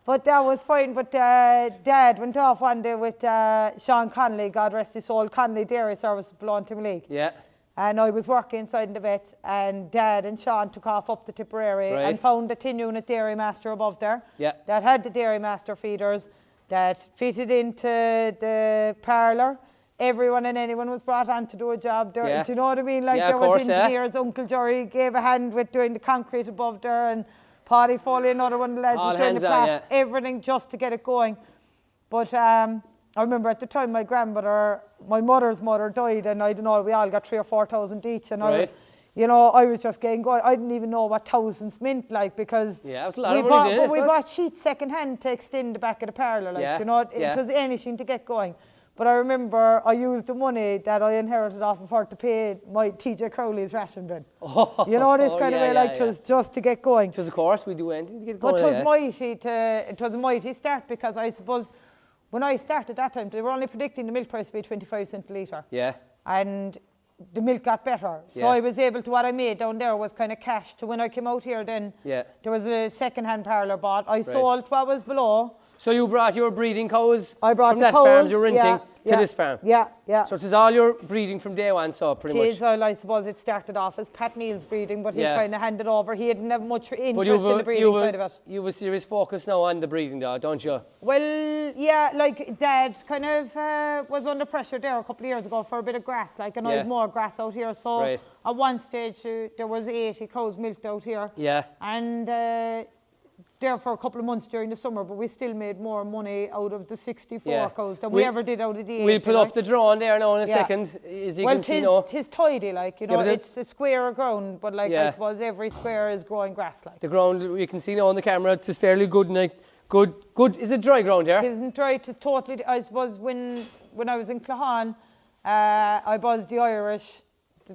But that was fine, but Dad went off one day with Sean Connolly, God rest his soul, Connolly Dairy Services belonged to League. Yeah. And I was working inside in the vets, and Dad and Sean took off up to Tipperary Right. and found a 10-unit Dairy Master above there Yeah. that had the Dairy Master feeders that fitted into the parlour, everyone and anyone was brought on to do a job there. Yeah. Do you know what I mean? Like Yeah, there of was course, yeah. engineers, Uncle Jerry gave a hand with doing the concrete above there, and Paddy Foley, another one of the lads, All was doing hands the on, plaster, everything just to get it going. But I remember at the time my mother's mother died, and I don't know, we all got 3,000 or 4,000 each, and Right. I was just getting going. I didn't even know what thousands meant, like, because Yeah, it was a lot of money then, I we suppose. bought sheets second hand to extend the back of the parlour, like, Yeah, you know, it was anything to get going. But I remember I used the money that I inherited off of her to pay my TJ Crowley's ration bin. Oh, You know, this kind of way, like, yeah. just to get going. Just of course, we do anything to get But going. it was a mighty start, because I suppose when I started that time, they were only predicting the milk price to be 25 cents a litre. Yeah. And the milk got better. So Yeah. I was able to, what I made down there was kind of cash to when I came out here then. Yeah. There was a second-hand parlour bought. I sold what was below. So you brought your breeding cows I brought from the that cows, farm you're renting to yeah, this farm? Yeah, yeah. So it is all your breeding from day one, so pretty much. I suppose it started off as Pat Neal's breeding, but he Yeah. kind of handed over. He didn't have much interest But in the breeding side of it. you have a serious focus now on the breeding, though, don't you? Well, yeah, like Dad kind of was under pressure there a couple of years ago for a bit of grass, like, and I Yeah. had more grass out here. So Right. at one stage there was 80 cows milked out here. Yeah. And there for a couple of months during the summer, but we still made more money out of the 64 Yeah. cows than we ever did out of the 80. We'll put up like. the drone there now in a Yeah. second, as you Well, can see now. tis tidy, like, you know, but it's a square of ground, but like, Yeah. I suppose every square is growing grass, like. The ground, you can see now on the camera, it's fairly good, like, good. Is it dry ground here? It isn't dry, it's totally, I suppose when I was in Clahan, I buzzed the Irish.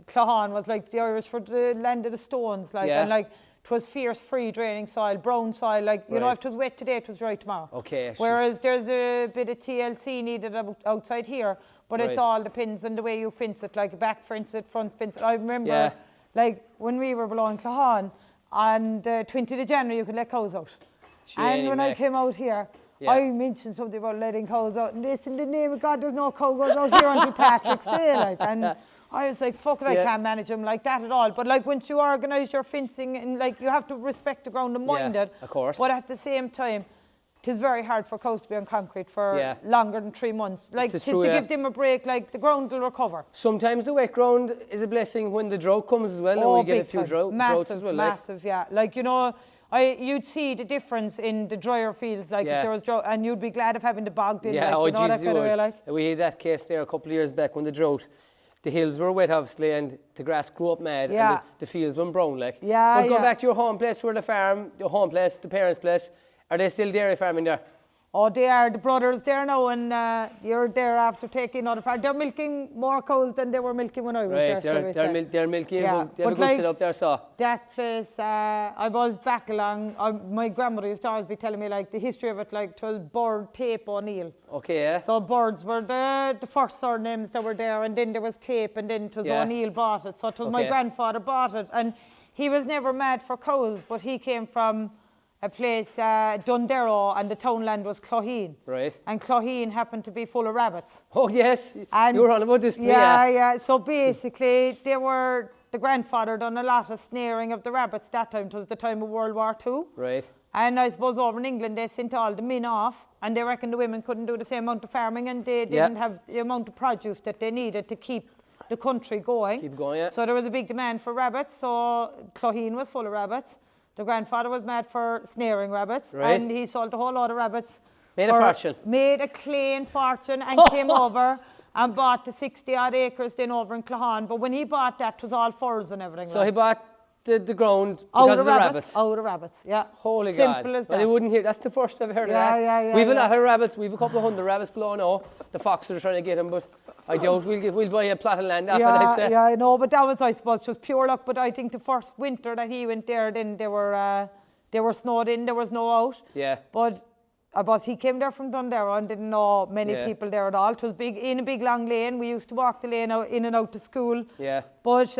Clahan was like the Irish for the land of the stones, like, Yeah. and like, it was fierce, free draining soil, brown soil, like, you know, Right. if it was wet today, it was dry tomorrow. Okay. Whereas there's a bit of TLC needed outside here, but it's Right. all depends on the way you fence it, like back fence it, front fence it. I remember, Yeah. like, when we were below in Clahan, on the 20th of January, you could let cows out. And when I came out here, Yeah. I mentioned something about letting cows out, and this, in the name of God, there's no cow goes out here until Patrick's Day, like, and I was like, fuck it, I Yeah. can't manage them like that at all. But like, once you organise your fencing, and like, you have to respect the ground and mind Yeah, it. of course. But at the same time, it is very hard for cows to be on concrete for Yeah. longer than 3 months. Like, This is just true, to yeah. give them a break, like, the ground will recover. Sometimes the wet ground is a blessing when the drought comes as well, and we get a big few time. droughts Massive, as well. Like. massive, yeah. Like, you know, you'd see the difference in the drier fields, like, Yeah. if there was drought, and you'd be glad of having the bogged in, Yeah, like, you know, that kind of way, like. We had that case there a couple of years back when the drought, the hills were wet obviously, and the grass grew up mad, Yeah. and the fields went brown, like. Yeah, But go yeah. back to your home place, where the farm, your home place, the parents' place, are they still dairy farming there? Oh, they are the brothers there now, and you're there after taking out of farm. They're milking more cows than they were milking when I was Right, there. shall we say. they're milking, Yeah, they have a but good like- setup there, so. That place, I was back along. My grandmother used to always be telling me, like, the history of it, like, it was Bird, Tape, O'Neill. Okay, yeah. So Birds were the first surnames that were there, and then there was Tape, and then it was Yeah. O'Neill bought it. So it was my Okay. grandfather bought it, and he was never mad for cows, but he came from a place, Dundero, and the townland was Cloheen. Right. And Cloheen happened to be full of rabbits. Oh, yes, And you were on about this to me, yeah. So basically, the grandfather done a lot of snaring of the rabbits that time. It was the time of World War II. Right. And I suppose over in England, they sent all the men off, and they reckoned the women couldn't do the same amount of farming, and they didn't have the amount of produce that they needed to keep the country going. Keep going, yeah. So there was a big demand for rabbits, so Cloheen was full of rabbits. The grandfather was mad for snaring rabbits, Right. and he sold a whole lot of rabbits. Made a fortune. Made a clean fortune, and came over and bought the 60-odd acres then over in Clahan. But when he bought that, it was all furs and everything. So like. he bought the ground Out because of the rabbits. Out of rabbits, yeah. Holy God. Simple as Well, that. they wouldn't hear. That's the first I've heard Yeah, of that. yeah, We've a yeah. lot of rabbits. We've a couple of 100 rabbits below now. The foxes are trying to get them, but I doubt we'll buy a plot of land off it, I'd say. Yeah, I know, but that was, I suppose, just pure luck. But I think the first winter that he went there, then they were snowed in, there was no out. Yeah. But I suppose he came there from Dundero and didn't know many Yeah. people there at all. It was big, in a big long lane. We used to walk the lane out, in and out to school. Yeah. But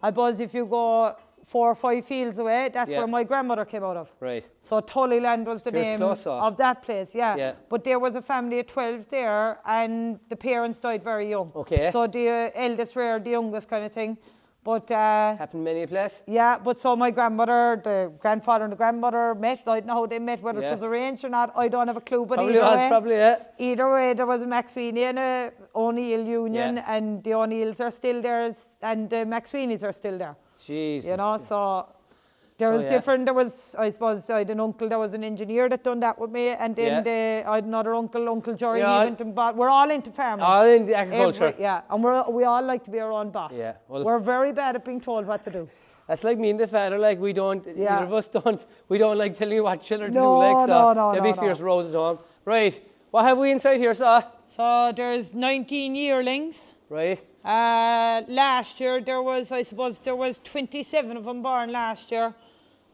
I suppose if you go 4 or 5 fields away, that's Yeah. where my grandmother came out of. Right. So Tullyland was the Fierce name close, of that place, yeah. Yeah. But there was a family of 12 there, and the parents died very young. Okay. So the eldest reared the youngest kind of thing. But Happened many a place. yeah, but so my grandmother, the grandfather and the grandmother met. I don't know how they met, whether it was arranged or not. I don't have a clue. But Probably either was, way, probably, yeah. either way, there was a McSweeney and a O'Neill union, and the O'Neills are still there, and the McSweeneys are still there. Jesus. You know, so there was different. There was, I suppose, I had an uncle that was an engineer that done that with me, and then I had another Uncle Jory. But we're all into farming. All into agriculture. And we all like to be our own boss. Yeah. Well, we're very bad at being told what to do. That's like me and the father, like we don't, either of us don't, we don't like telling you what children to do, No, like, so no, there'll be fierce rows at home. Right, what have we inside here, sir? So there's 19 yearlings. Right. Last year there was 27 of them born last year,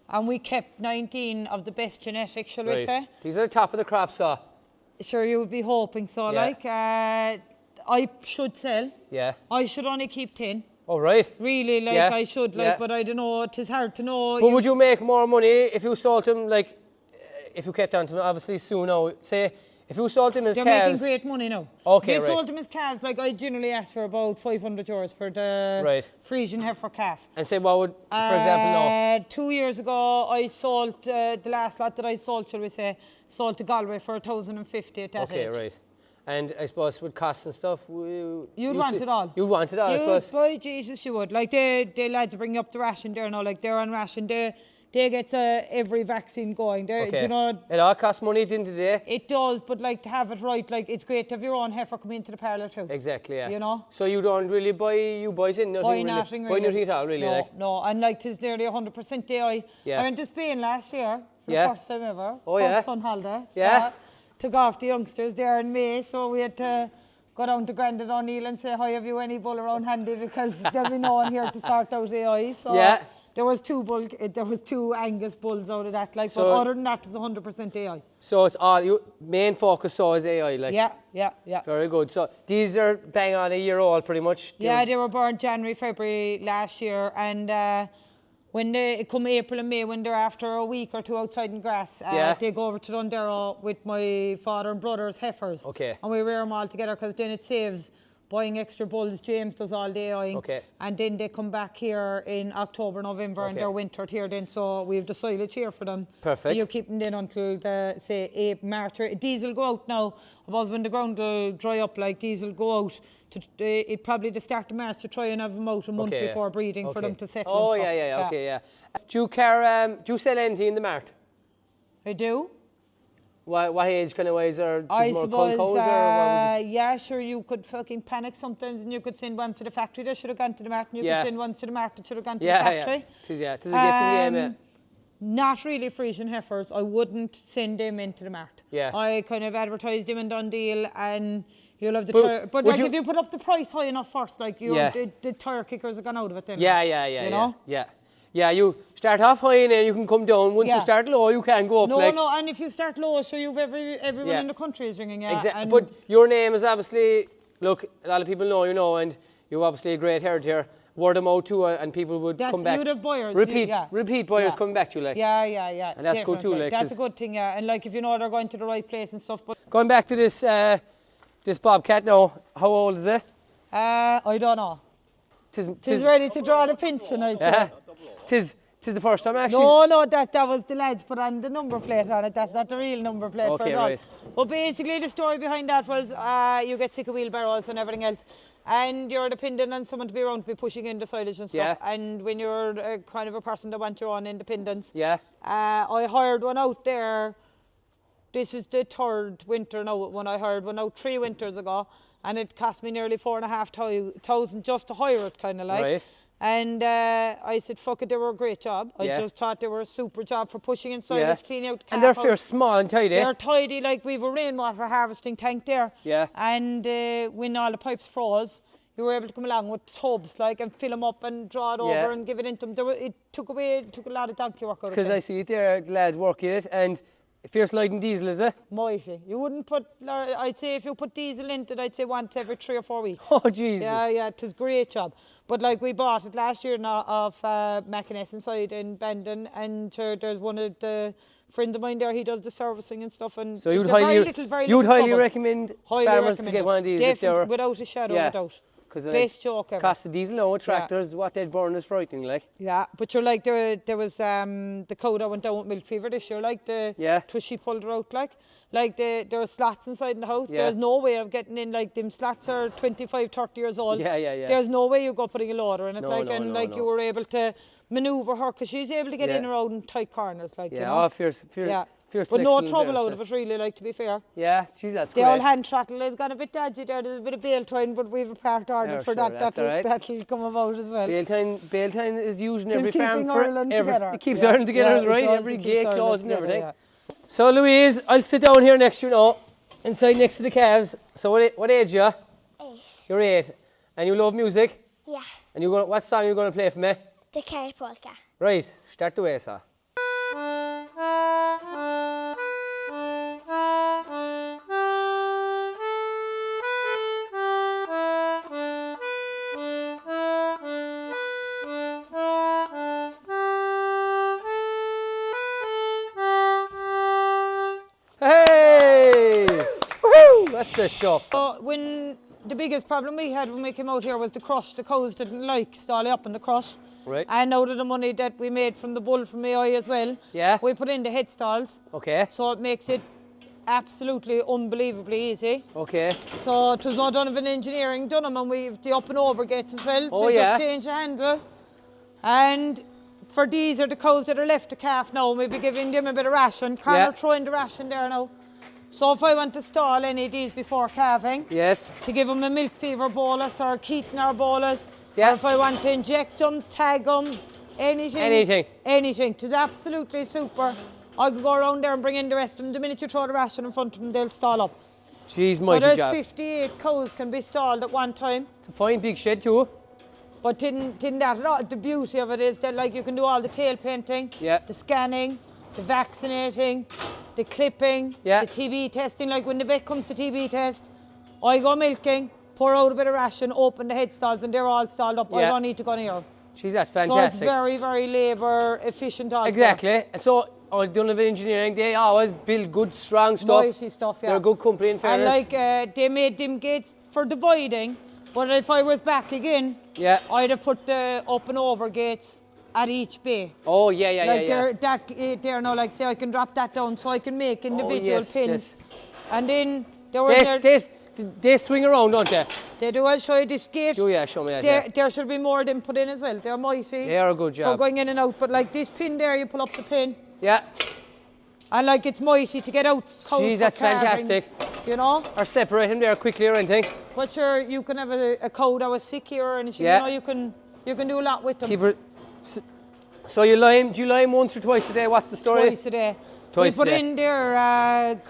and we kept 19 of the best genetics, shall we say. These are the top of the crop, sir. Sure, you would be hoping so, like. I should sell. Yeah. I should only keep 10. Oh, right. Really, like, I should, like, but I don't know, it is hard to know. But would you make more money if you sold them, like, if you kept on to them, obviously soon now, say, if you sold them as They're calves... making great money now. Okay, if you sold them as calves, like, I generally ask for about €500 for the Frisian heifer calf. And say, what would, for example, now? 2 years ago, I sold, the last lot that I sold, shall we say, sold to Galway for 1,050 at that age. Okay, right. And I suppose with costs and stuff, you'd want it all. You'd want it all, I suppose. By Jesus, you would. Like, the lads bring up the ration there now, like, they're on ration. They get every vaccine going. Do you know? It all costs money at the end of the day. It does, but, like, to have it right, like, it's great to have your own heifer come into the parlour too. Exactly, yeah. You know? So you don't really buy nothing nothing Buy nothing at all, really, no, like? No, and, like, 'tis nearly 100% AI. Yeah. I went to Spain last year for the first time ever. Oh, first sun holiday. Yeah. Took off the youngsters there in May, so we had to go down to Grandad O'Neill and say, hi, have you any bull around handy, because there'll be no one here to sort out AI. So there was two Angus bulls out of that, like, so, but other than that, it's 100% AI. So it's all, main focus so is AI, like? Yeah. Very good. So these are bang on a year old, pretty much? They were born January, February last year, and when they come April and May, when they're after a week or two outside in grass, they go over to Dundero with my father and brother's heifers. Okay. And we rear them all together, because then it saves buying extra bulls. James does all the AIing. Okay. And then they come back here in October, November, and they're wintered here then. So we have the silage here for them. Perfect. And you keep them then until say March. These will go out now. I suppose when the ground will dry up, like, these will go out to probably the start of March, to try and have them out a month before breeding for them to settle. Oh, and stuff. yeah. Do you sell anything in the mart? I do. What age kind of wise, or I more suppose, cows, or yeah, sure, you could fucking panic sometimes, and you could send ones to the factory that should have gone to the market, and you could send ones to the market that should have gone to the factory. Tis a guessing game, Not really Frisian heifers. I wouldn't send them into the market. Yeah. I kind of advertised them in Dundee, and you'll have the but like, if you put up the price high enough first, like, the tire kickers have gone out of it then. You know? Yeah, you start off high and then you can come down. Once you start low, you can go up. No, and if you start low, so you've everyone in the country is ringing. Exactly. But your name is obviously, look, a lot of people know you know, and you're obviously a great heritage here. Word of mouth too, and people would come back. You'd have buyers. Repeat buyers coming back to you, like. Yeah. And that's good too, like. That's a good thing, and like, if you know they're going to the right place and stuff. But going back to this bobcat now, how old is it? I don't know. Tis ready to draw the pension, I'd say. Tis the first time, actually. No, that was the lads put on the number plate on it. That's not the real number plate for it. Right. But basically, the story behind that was you get sick of wheelbarrows and everything else, and you're dependent on someone to be around to be pushing in the silage and stuff. And when you're kind of a person that wants your own independence, I hired one out there. This is the third winter now. When I hired one out 3 winters ago, and it cost me nearly $4,500 just to hire it, kind of like. Right. And I said, fuck it, they were a great job. I just thought they were a super job for pushing in silage, cleaning out the calf And they're house. fair small and tidy. They're tidy, like, we've a rainwater harvesting tank there. Yeah. And when all the pipes froze, you were able to come along with tubs, like, and fill them up and draw it over and give it into them. It took a lot of donkey work out of it. Because I see it there, the lads working it, and fierce light and diesel, is it? Mighty. You wouldn't put, I'd say if you put diesel into it, I'd say once every 3 or 4 weeks. Oh, Jesus. Yeah, it was a great job. But, like, we bought it last year now of Mackiness inside in Bandon, and there's one of the friend of mine there, he does the servicing and stuff. And so you'd highly recommend farmers to get one of these? Definitely, without a shadow of a doubt. Because Best joke ever. cost of diesel now, tractors, what they'd burn is frightening, like. Yeah, but you're like, there was the cow that went down with milk fever this year, like twas she pulled her out, like there were slats inside in the house. Yeah. There's no way of getting in, like them slats are 25, 30 years old. Yeah. There's no way you go putting a loader in it, No, you were able to manoeuvre her because she's able to get in around in tight corners, like, you know. Fierce But no flexible trouble there, out of it, really, like, to be fair. Yeah, geez, that's The great. old hand throttle has gone a bit dodgy there. There's a bit of bail twine, but we've a part ordered for sure, that. that's all right. That'll come about as well. Baltine is used in Just every farm keeping for Ireland together. It keeps Yeah. Ireland together, Yeah, it right? does, Every it keeps gate Ireland clause and together, everything. yeah. So Louise, I'll sit down here next to you now, inside next to the calves. So what age are you? 8. You're 8, and you love music. Yeah, And what song are you going to play for me? the carrot polka. Right, start the way, sir. Hey! Woohoo! That's the stuff. So when the biggest problem we had when we came out here was the crush. The cows didn't like stalling up in the crush. Right. And out of the money that we made from the bull from AI as well, Yeah. we put in the head stalls. Okay. So it makes it absolutely unbelievably easy. Okay. So it was all done of an engineering done them, and we've the up and over gates as well. So Oh, we yeah. just change the handle. And for these are the cows that are left to calf now, and we'll be giving them a bit of ration. Connor throwing the ration there now. So if I want to stall any of these before calving, Yes. to give them a milk fever bolus or a Keaton bolus, Yeah. or if I want to inject them, tag them, anything. Anything. It is absolutely super. I could go around there and bring in the rest of them. The minute you throw the ration in front of them, they'll stall up. Jeez, So mighty there's job. 58 cows can be stalled at one time. It's a fine big shed too. But didn't that at all. The beauty of it is that, like, you can do all the tail painting, Yeah. the scanning, the vaccinating, the clipping, Yeah. the TB testing. Like when the vet comes to TB test, I go milking, pour out a bit of ration, open the head stalls, and they're all stalled up. I Yeah. don't need to go near. Jeez, that's So it's fantastic. very, very labour efficient. Also. Exactly. And so, done with engineering, they always build good, strong stuff. Mighty stuff, yeah. They're a good company in And fairness. like they made them gates for dividing, but if I was back again, Yeah. I'd have put the up and over gates at each bay. Oh, yeah. Like they're now, like, say I can drop that down so I can make individual yes, pins. And then they were there, They swing around, don't they? they do. I'll show you this gate. Oh, yeah, show me that. Yeah. There should be more of them put in as well. They're mighty. They are a good For job. going in and out. But like this pin there, you pull up the pin. Yeah. And like it's mighty to get out cows Jeez, for that's calving, fantastic. You know? Or separate them there quickly or anything. But you can have a cow that was sick here or anything. Yeah. You know, you can do a lot with them. Keep it. So do you lime once or twice a day? What's the story? Twice a day. Twice we put a day. in their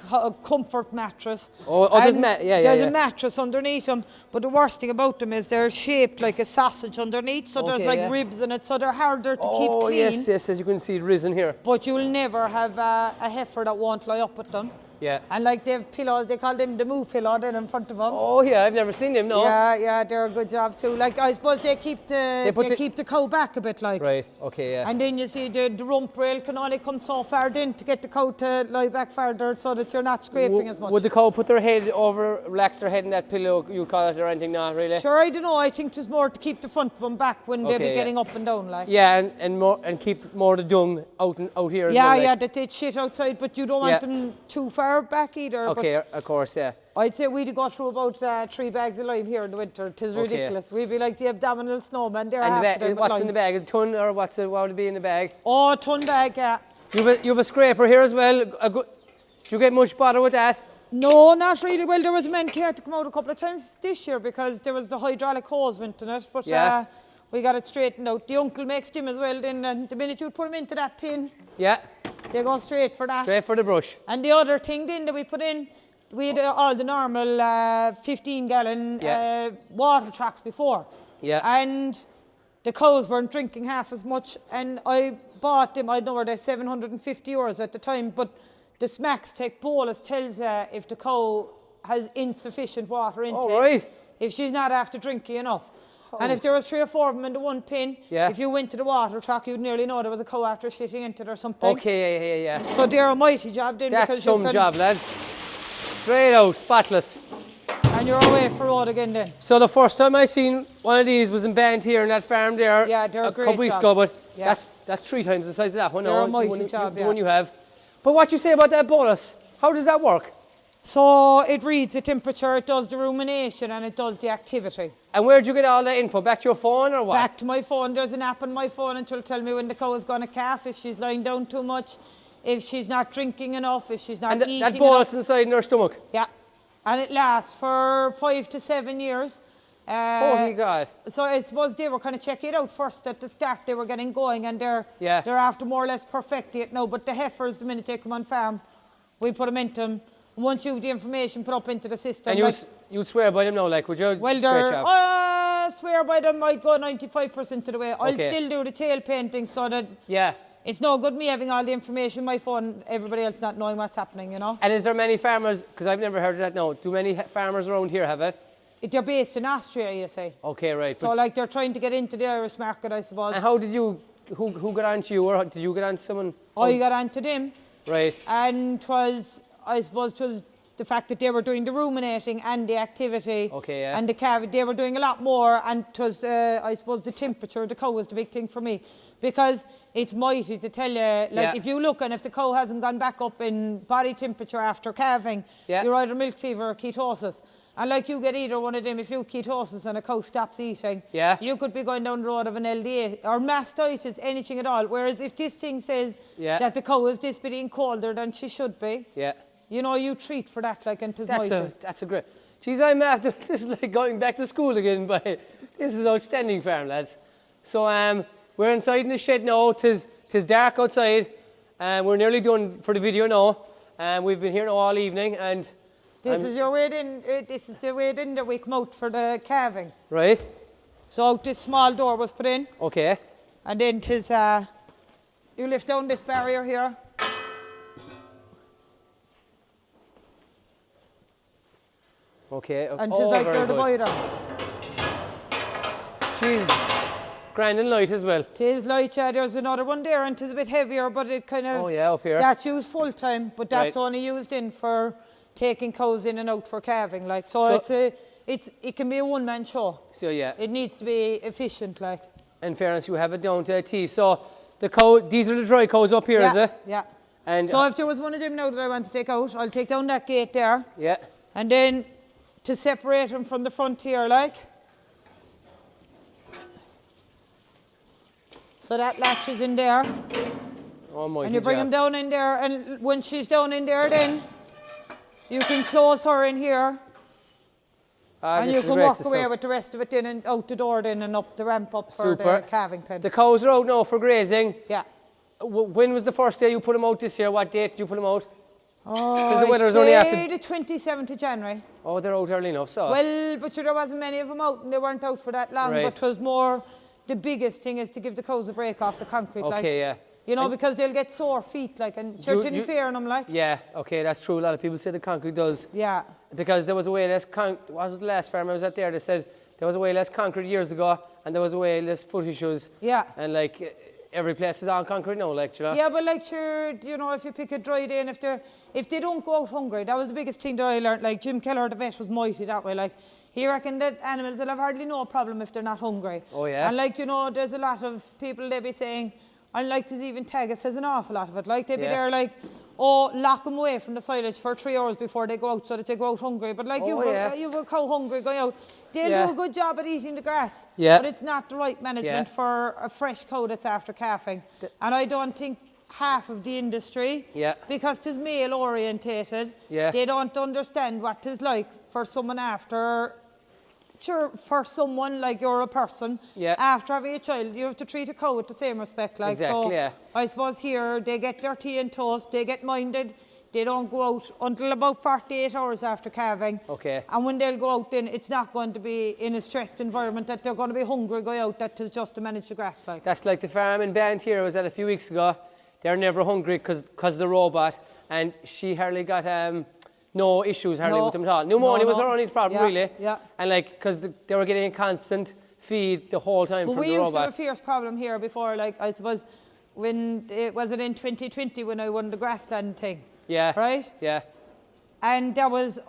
comfort mattress. There's And yeah. There's a mattress underneath them, but the worst thing about them is they're shaped like a sausage underneath, so there's Okay, like yeah. ribs in it, so they're harder to keep Oh, clean. yes, as you can see, risen here. But you'll never have a heifer that won't lie up with them. Yeah. And like they have pillows, they call them the moo pillow then in front of them. Oh, yeah, I've never seen them, no. Yeah, they're a good job too. Like I suppose they keep keep the cow back a bit, like. Right, okay, yeah. And then you see the rump rail can only come so far in to get the cow to lie back further so that you're not scraping as much. Would the cow put their head over, relax their head in that pillow, you call it, or anything? Not really? Sure, I don't know. I think it's more to keep the front of them back when they Okay, be yeah. getting up and down, like. Yeah, and keep more of the dung out here as well. Yeah, like. yeah, that they shit outside, but you don't want Yeah. them too far back either. Okay, But of course, yeah. I'd say we'd go through about 3 bags of lime here in the winter. Tis ridiculous. We'd be like the abdominal snowman there. And half the time with what's in lime. the bag? A ton, or what would it be in the bag? Oh, a ton bag, yeah. You've a scraper here as well. Do you get much bother with that? No, not really. Well, there was a man care to come out a couple of times this year because there was the hydraulic hose went in it, but Yeah. we got it straightened out. The uncle makes them as well. Then and the minute you put them into that pin, Yeah, they go straight for that. straight for the brush. And the other thing then that we put in, we had all the normal 15-gallon Yeah. water tracks before. Yeah. And the cows weren't drinking half as much. And I bought them, I don't know, were they €750 at the time, but the Smacks Tech bolus tells you if the cow has insufficient water intake. Oh, right. If she's not after drinking enough. And if there was 3 or 4 of them in the one pin, Yeah. if you went to the water track, you'd nearly know there was a cow after shitting into it or something. Okay, yeah. So they're a mighty job then. That's because some you can, job, lads. Straight out, spotless. And And you're away for road again then. So the first time I seen one of these was in Band here in that farm there. Yeah, they're a couple great weeks job. ago, but Yeah. that's 3 times the size of that one. They're now, a mighty the one, job, the yeah. one you have. But what you say about that bolus? How does that work? So it reads the temperature, it does the rumination, and it does the activity. And where'd you get all that info? Back to your phone or what? Back to my phone, there's an app on my phone and it'll tell me when the cow is going to calf, if she's lying down too much, if she's not drinking enough, if she's not And eating that bolus enough. inside in her stomach. Yeah, and it lasts for 5 to 7 years. Holy God. So I suppose they were kind of checking it out first at the start. They were getting going and they're after more or less perfecting it now. But the heifers, the minute they come on farm, we put them into them. Once you have the information put up into the system. And you'd swear by them now, like, would you? Well, Great job. I swear by them, I'd go 95% of the way. I'll Okay. still do the tail painting so that Yeah. it's no good me having all the information on my phone, everybody else not knowing what's happening, you know. And is there many farmers, because I've never heard of that now, do many farmers around here have it? They're based in Austria, you say. Okay, right. So like they're trying to get into the Irish market, I suppose. And how did you, who got on to you, or did you get on to someone? I got onto them. Right. And I suppose it was the fact that they were doing the ruminating and the activity. Okay, yeah. And the calving, they were doing a lot more, and it was, I suppose, the temperature of the cow was the big thing for me. Because it's mighty to tell you, like if you look and if the cow hasn't gone back up in body temperature after calving, you're either milk fever or ketosis. And like you get either one of them, if you have ketosis and a cow stops eating, you could be going down the road of an LDA or mastitis, anything at all. Whereas if this thing says that the cow is this bit colder than she should be, you know, you treat for that, like, and that's a great. Geez, I'm after, this is like going back to school again, but this is outstanding farm, lads. So we're inside in the shed now, tis dark outside, and we're nearly done for the video now. We've been here now all evening, and this is your way in, this is the way in that we come out for the calving. Right. So out this small door was put in. Okay. And then tis, you lift down this barrier here. Okay. And tis like your divider. She's grand and light as well. Tis light, yeah, there's another one there and tis a bit heavier, but it kind of... Oh yeah, up here. That's used full time, but that's only used in for taking cows in and out for calving, like. So it can be a one-man show. So yeah. It needs to be efficient, like. In fairness, you have it down to a T. So the cow, these are the dry cows up here, is it? Yeah. And so if there was one of them now that I want to take out, I'll take down that gate there. Yeah. And then to separate them from the front here, like. So that latch is in there. Oh my. And you bring them down in there, and when she's down in there, then you can close her in here. And you can walk away with the rest of it in and out the door then and up the ramp up for the calving pen. The cows are out now for grazing. Yeah. When was the first day you put them out this year? What date did you put them out? Oh, the weather's only after the 27th of January. Oh, they're out early enough, so. Well, but there wasn't many of them out and they weren't out for that long. Right. But it was more, the biggest thing is to give the cows a break off the concrete. Okay, like, yeah. You know, because they'll get sore feet, like, and sure, didn't fear on them, like. Yeah, okay, that's true. A lot of people say the concrete does. Yeah. Because there was a way less what was the last farm I was at there? They said there was a way less concrete years ago, and there was a way less foot issues. Yeah. And like every place is on concrete now, like, you know. Yeah, but like, sure, you know, if you pick a dry day and if they don't go out hungry, that was the biggest thing that I learned. Like Jim Keller, the vet, was mighty that way. Like, he reckoned that animals will have hardly no problem if they're not hungry. Oh yeah. And like, you know, there's a lot of people they be saying, and like there's even Tagus has an awful lot of it. Like they be there like, oh, lock them away from the silage for 3 hours before they go out so that they go out hungry. But like you've a cow hungry going out, they'll do a good job at eating the grass. Yeah. But it's not the right management for a fresh cow that's after calving. And I don't think half of the industry, because it is male orientated, they don't understand what it is like for someone after. Sure, for someone like you're a person, after having a child, you have to treat a cow with the same respect. Like, so I suppose here they get their tea and toast, they get minded, they don't go out until about 48 hours after calving. Okay. And when they'll go out, then it's not going to be in a stressed environment that they're going to be hungry going out. That is just to manage the grass. Like. That's like the farm in Band here I was at a few weeks ago. They're never hungry because the robot, and she hardly got no issues hardly with them at all. Pneumonia was her only problem, really. Yeah. And like, because they were getting a constant feed the whole time from the robot. We used to have a fierce problem here before, like, I suppose, when, was it in 2020 when I won the grassland thing? Yeah. Right? Yeah. And that was,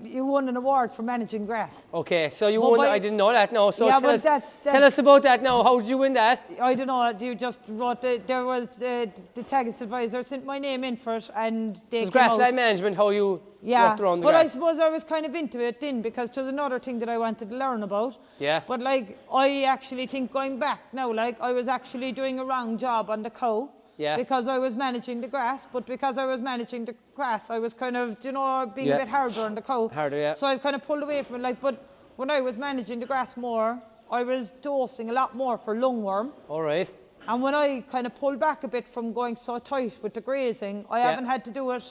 you won an award for managing grass. Okay, so you But won. by- I didn't know that. No, so Yeah, tell but us, that's- tell us about that now. How did you win that? I don't know, you just wrote, there was the Tagus advisor sent my name in for it, and they It's came grassland out. management. How you Yeah, worked around the but I grass? suppose I was kind of into it then, because it was another thing that I wanted to learn about. Yeah. But like, I actually think going back now, like, I was actually doing a wrong job on the cow. Yeah. Because I was managing the grass, but because I was managing the grass, I was kind of, you know, being Yeah. a bit harder on the cow. Harder, yeah. So I've kind of pulled away from it, like, but when I was managing the grass more, I was dosing a lot more for lungworm. All right. And when I kind of pulled back a bit from going so tight with the grazing, I Yeah. haven't had to do it.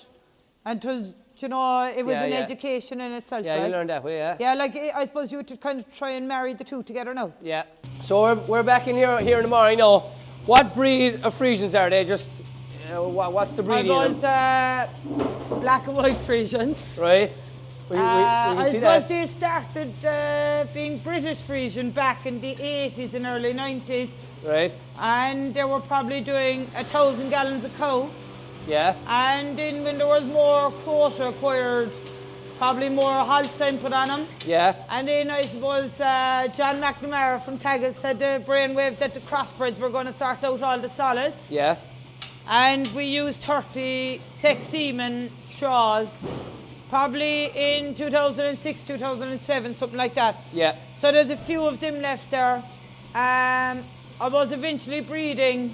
And it was, you know, it was Yeah, an yeah. education in itself. Yeah, like. you learned that way, yeah. Yeah, like, I suppose you would to kind of try and marry the two together now. Yeah. So we're back in here in the morning now. What breed of Frisians are they? Just what's the breed? I was black and white Frisians. Right. We I can see suppose that. they started being British Frisian back in the 80s and early 90s. Right. And they were probably doing 1,000 gallons of cow. Yeah. And then when there was more quota acquired, probably more Holstein put on them. Yeah. And then I suppose John McNamara from Tagus had the brainwave that the crossbreds were going to sort out all the solids. Yeah. And we used 30 sex semen straws, probably in 2006, 2007, something like that. Yeah. So there's a few of them left there. I was eventually breeding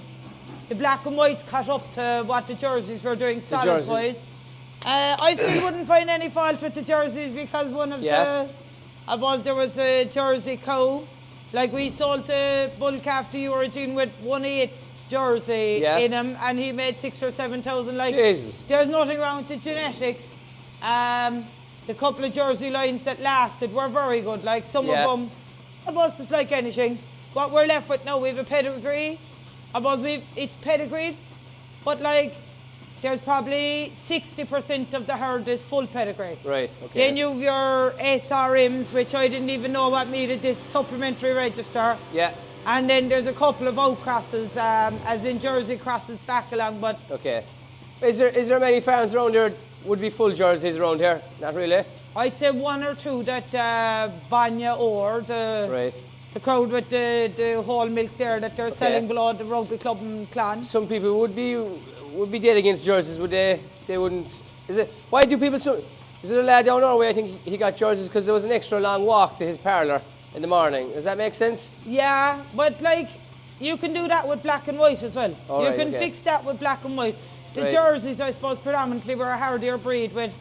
the black and whites caught up to what the jerseys were doing solid wise. I still wouldn't find any fault with the jerseys because one of there was a jersey cow. Like we sold the bull calf to Eugene with 1/8 jersey in him, and he made 6,000 or 7,000. Like Jesus. There's nothing wrong with the genetics. The couple of jersey lines that lasted were very good. Like some of them, I suppose it's like anything. What we're left with now, we have a pedigree. I suppose it's pedigreed, but like there's probably 60% of the herd is full pedigree. Right. Okay. Then you have your SRMs, which I didn't even know what needed this supplementary register. Yeah. And then there's a couple of outcrosses, as in Jersey crosses back along, but Okay. Is there many farms around here would be full jerseys around here? Not really. I'd say one or two that Banya or the crowd with the whole milk there that they're selling below the rugby club and clan. Some people would be dead against jerseys, would they? They wouldn't. Is it? Why do people? Is it a lad down Norway? I think he got jerseys because there was an extra long walk to his parlour in the morning. Does that make sense? Yeah, but like you can do that with black and white as well. You can fix that with black and white. The jerseys, I suppose, predominantly were a hardier breed with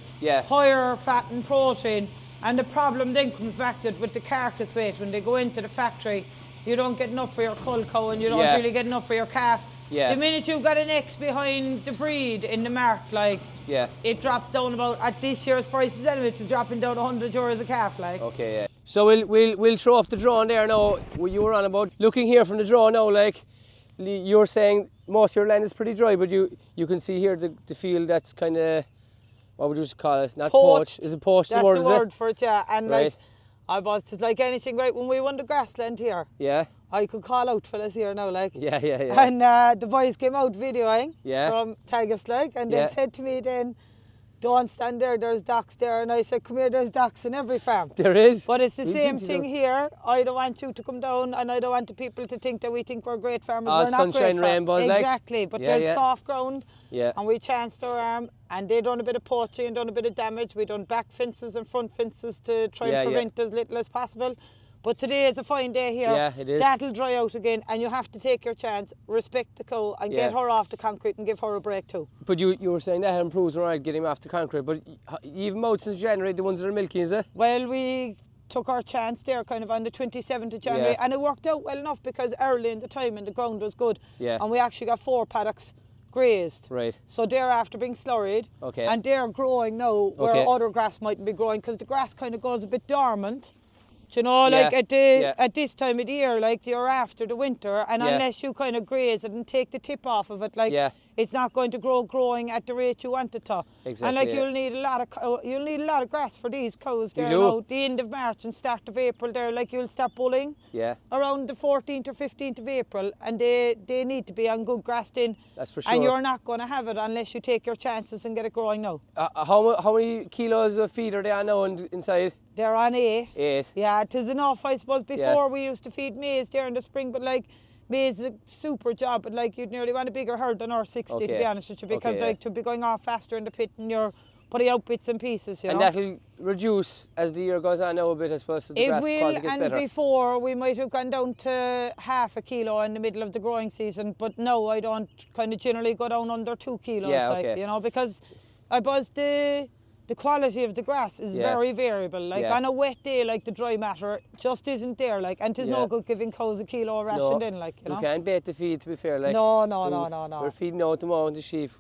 higher fat and protein. And the problem then comes back to it with the carcass weight. When they go into the factory, you don't get enough for your cull cow and you don't really get enough for your calf. The minute you've got an X behind the breed in the mark, like it drops down about, at this year's prices anyway, it's dropping down €100 a calf. Like. Okay, yeah. So we'll throw up the drone there now. You were on about looking here from the drone now, like you're saying most of your land is pretty dry, but you can see here the field that's kind of, what would you call it? Not poached. Is it poached? That's the word for it, yeah. And like, I was just like anything, right? When we won the grassland here, I could call out fellas here now, like. Yeah. And the boys came out videoing from Tagus, like, and they said to me then, don't stand there, there's docks there. And I said, come here, there's docks in every farm. There is. But it's the same thing here. I don't want you to come down and I don't want the people to think that we think we're great farmers. We're not sunshine, great rainbows, exactly, but there's soft ground. Yeah. And we chanced our arm and they done a bit of poaching and done a bit of damage. We done back fences and front fences to try and prevent as little as possible. But today is a fine day here. Yeah, it is. That'll dry out again and you have to take your chance, respect the cow and get her off the concrete and give her a break too. But you were saying that improves, right, getting him off the concrete, but you've mowed since January, the ones that are milky, is it? Well, we took our chance there kind of on the 27th of January and it worked out well enough because early in the time and the ground was good and we actually got 4 paddocks grazed. Right. So they're after being slurried and they're growing now where other grass mightn't be growing because the grass kind of goes a bit dormant. Do you know, like at this time of the year, like you're after the winter and unless you kind of graze it and take the tip off of it, like it's not going to growing at the rate you want it to. Exactly, And like yeah. you'll need a lot of grass for these cows there. do? Now, the end of March and start of April there, like you'll start bulling Yeah. around the 14th or 15th of April, and they need to be on good grass then. That's for sure. And you're not going to have it unless you take your chances and get it growing now. How many kilos of feed are they on now inside? They're on 8. 8. Yeah, it is enough, I suppose. Before we used to feed maize there in the spring, but like maize is a super job, but like you'd nearly want a bigger herd than our 60 to be honest with you, because Okay, yeah. like to be going off faster in the pit and you're putting out bits and pieces, you And know. that'll reduce as the year goes on now a bit, I suppose, so the It grass will, quality gets and better. before we might have gone down to half a kilo in the middle of the growing season, but no, I don't kind of generally go down under 2 kilos, Yeah, like, okay. you know, because I suppose the quality of the grass is very variable. Like on a wet day, like the dry matter just isn't there, like, and 'tis no good giving cows a kilo of ration then, like, you know. You can't bait the feed, to be fair. Like, No. We're feeding out the moment the sheep.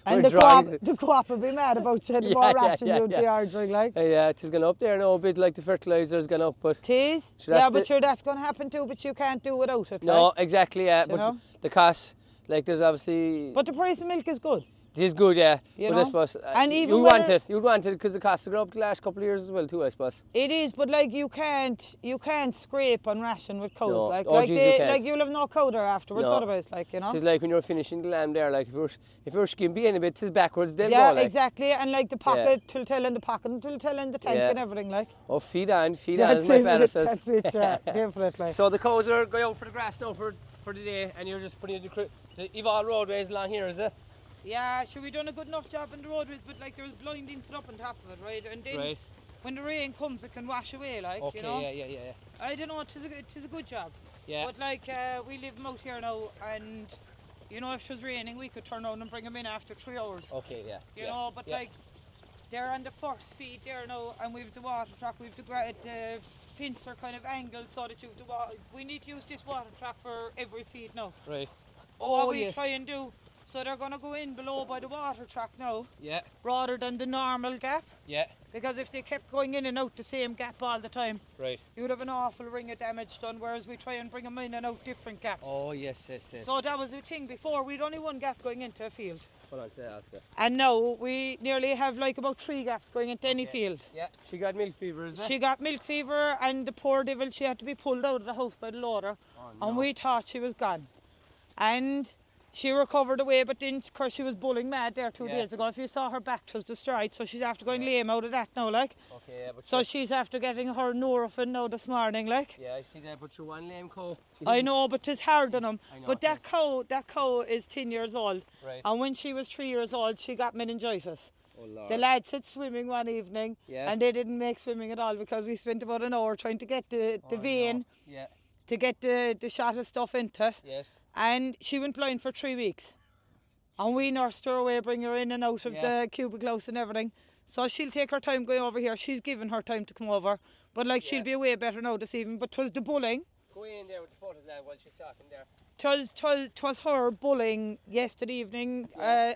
And we're drying. the co-op will be mad about you. The Yeah, more yeah, ration yeah, you'd be arguing, like. Yeah, it has gone up there now a bit, like the fertilizer's gone up, but... Tis? So that's Yeah, but the- sure, that's going to happen too, but you can't do without it, No, like. exactly, yeah, You but know? the cost, like there's obviously... But the price of milk is good. It is good, yeah. You but know? I suppose And even you'd whether- want it because the costs have gone up the last couple of years as well too, I suppose. It is, but like you can't scrape on ration with cows, No. like Oh, like geez, you can't. like you'll have no cow there afterwards, No. otherwise, like, you know. It's like when you're finishing the lamb there, like if you're skimpy in a bit, it's backwards, they'll Yeah, go, like. exactly, and like the pocket till tell in the pocket until tell in the tank Yeah. and everything, like. Oh, feed on, as That's my it, father says. that's it, yeah, definitely. So the cows are going out for the grass now for the day, and you're just putting the evolved roadways along here, is it? Yeah, sure, we done a good enough job on the roadways, but like there was blinding put up on top of it, right? And then Right. when the rain comes, it can wash away, like, Okay, you know. yeah. I don't know, it is a good job. Yeah. But like we live out here now, and you know, if it was raining, we could turn around and bring them in after 3 hours. Okay, yeah. You know, but like they're on the first feed there now, and we've the water truck, we've the pins are kind of angled so that you've the water. We need to use this water truck for every feed now. Right. What we try and do, so they're going to go in below by the water truck now, Yeah, rather than the normal gap. yeah. Because if they kept going in and out the same gap all the time, Right. you'd have an awful ring of damage done, whereas we try and bring them in and out different gaps. Oh, yes. So that was the thing before, we'd only one gap going into a field. Hold on to that, okay. And now we nearly have like about 3 gaps going into any field. Yeah, she got milk fever, is it? She got milk fever, and the poor devil, she had to be pulled out of the house by the loader. And we thought she was gone. And she recovered away, but then, of course, she was bulling mad there 2 days ago. If you saw her back, 'twas destroyed, so she's after going lame out of that now, like. Okay, yeah, but So she's after getting her Nurofen now this morning, like. yeah, I see that, but you're one lame cow. I know, but it's hard on them. I know, But it that cow is 10 years old. Right. And when she was 3 years old, she got meningitis. Oh, Lord. The lads had swimming one evening, Yeah. and they didn't make swimming at all because we spent about an hour trying to get the vein, Yeah, to get the shot of stuff into it. yes. And she went blind for 3 weeks. And we nursed her away, bring her in and out of the cubicle house and everything. So she'll take her time going over here. She's given her time to come over. But like she'll be away better now this evening. But 'twas the bullying. Go in there with the photos now while she's talking there. 'Twas her bullying yesterday evening,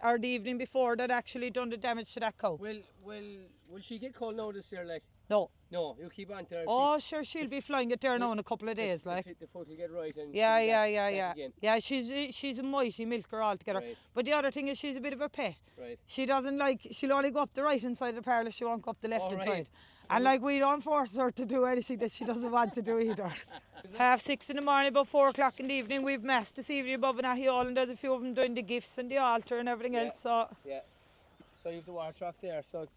or the evening before, that actually done the damage to that cow. Will she get cold now this year, like? No. No, you keep on to her. Oh, sure, she'll be flying it there now in a couple of days, like. The foot will get right and Yeah. again. Yeah, she's a mighty milker altogether. Right. But the other thing is she's a bit of a pet. Right. She doesn't like, she'll only go up the right hand side of the parlour, she won't go up the left hand right. side. And like we don't force her to do anything that she doesn't want to do either. 6:30 in the morning, about 4 o'clock in the evening, we've mass this evening above in Ahiol, and there's a few of them doing the gifts and the altar and everything else. So So you have the water truck there, so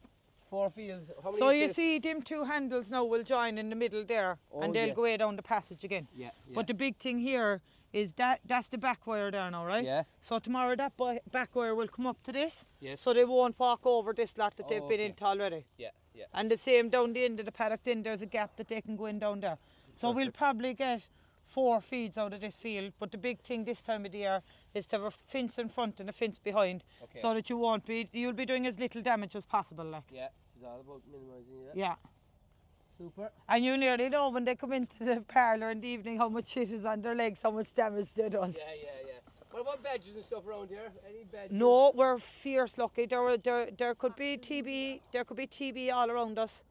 4 fields. How many So is you this? see, them 2 handles now will join in the middle there, and they'll go way down the passage again. Yeah. But the big thing here is that's the back wire there now, right? Yeah. So tomorrow that back wire will come up to this, Yes. so they won't walk over this lot that they've been okay. into already. Yeah. And the same down the end of the paddock, then there's a gap that they can go in down there. So we'll probably get 4 feeds out of this field, but the big thing this time of the year is to have a fence in front and a fence behind, so that you'll be doing as little damage as possible, like. Yeah. It's all about minimising that. Yeah. Super. And you nearly know when they come into the parlour in the evening how much shit is on their legs, how much damage they've done. Yeah. What about badges and stuff around here? Any badges? No, we're fierce lucky. There could be TB all around us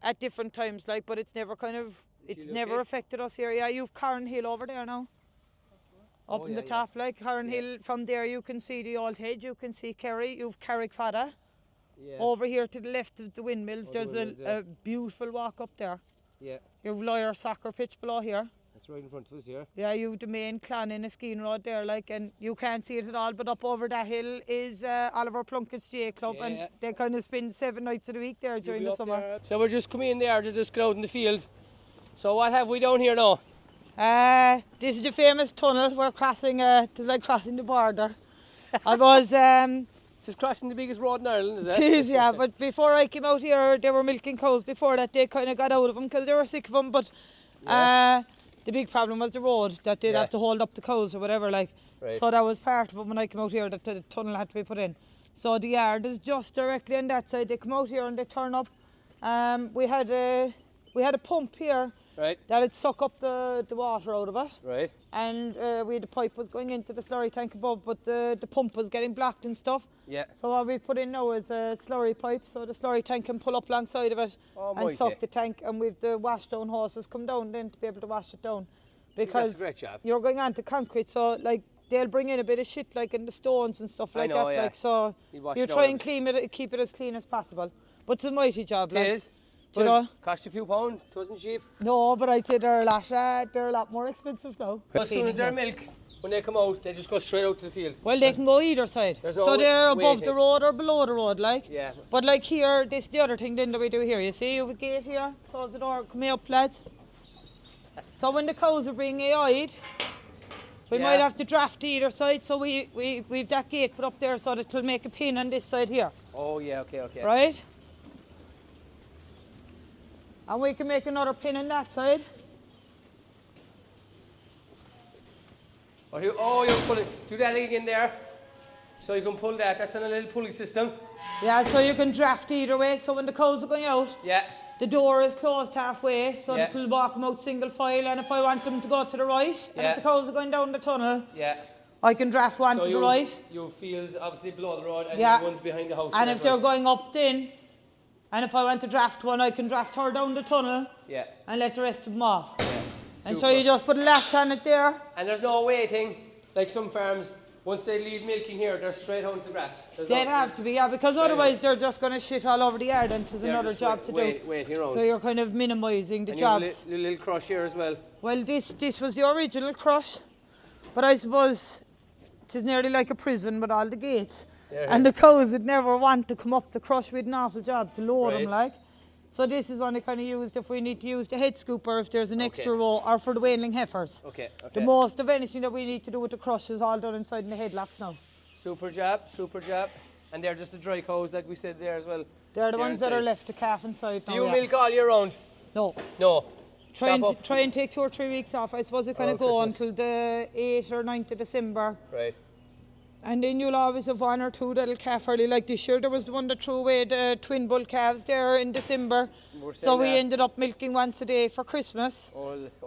at different times, like, but it's never affected us here. Yeah, you've Carn Hill over there now. up in the top, like Harren Hill. From there you can see the old hedge, you can see Kerry, you've Carrickfada. Yeah. Over here to the left of the windmills, there's a beautiful walk up there. Yeah. You've Lawyer soccer pitch below here. That's right in front of us here. Yeah, you've the main clan in a skiing road there, like, and you can't see it at all, but up over that hill is Oliver Plunkett's J Club, and they kind of spend 7 nights of the week there during the summer. There. So we're just coming in there to just go out in the field. So what have we down here now? This is the famous tunnel. We're crossing, it's like crossing the border. I was... Just crossing the biggest road in Ireland, is it? It is, yeah, but before I came out here, they were milking cows. Before that, they kind of got out of them because they were sick of them, but the big problem was the road, that they'd have to hold up the cows or whatever, like. Right. So that was part of it when I came out here, that the tunnel had to be put in. So the yard is just directly on that side. They come out here and they turn up. We had a pump here. Right. That'd suck up the water out of it. Right. And the pipe was going into the slurry tank above, but the pump was getting blocked and stuff. Yeah. So what we've put in now is a slurry pipe, so the slurry tank can pull up alongside of it and suck the tank, and we've the wash down hoses come down then to be able to wash it down. Because that's a great job. You're going on to concrete, so like they'll bring in a bit of shit like in the stones and stuff like that. Yeah. Like, so you try and keep it as clean as possible. But it's a mighty job. It is. You know? Cost a few pounds, it wasn't cheap. No, but I'd say they're a lot more expensive now. As soon as they're milk, when they come out, they just go straight out to the field. Well, they can go either side. So they're above the road or below the road, like. Yeah. But like here, this is the other thing then that we do here. You see, you have a gate here, close the door, come here up, lads. So when the cows are being AI'd, we might have to draft either side, so we've that gate put up there so that it'll make a pin on this side here. Oh yeah, okay. Right? And we can make another pin on that side. You pull it, do that again there. So you can pull that, that's on a little pulley system. Yeah, so you can draft either way, so when the cows are going out, the door is closed halfway, so it'll walk them out single file, and if I want them to go to the right, and if the cows are going down the tunnel, I can draft one to the right. Your fields obviously below the road, and the ones behind the house. And if they're going up then, and if I want to draft one, I can draft her down the tunnel and let the rest of them off. And so you just put a latch on it there. And there's no waiting, like some farms, once they leave milking here, they're straight out to the grass. They'd have to be, because otherwise they're just going to shit all over the yard, and there's another job to do. Waiting around. So you're kind of minimising the and jobs. You have a little crush here as well. Well, this was the original crush, but I suppose it is nearly like a prison with all the gates. And the cows would never want to come up the crush with an awful job to load them, like. So this is only kind of used if we need to use the head scooper, if there's an extra row, or for the weanling heifers. The most of anything that we need to do with the crush is all done inside in the headlocks now. Super job. And they're just the dry cows, like we said there as well. They're the ones that are left to calf inside now. Do you milk all year round? No. Try and take 2 or 3 weeks off. I suppose we kind of go until the 8th or 9th of December. Right. And then you'll always have 1 or 2 that'll calf early. Like this year, there was the one that threw away the twin bull calves there in December. So we ended up milking once a day for Christmas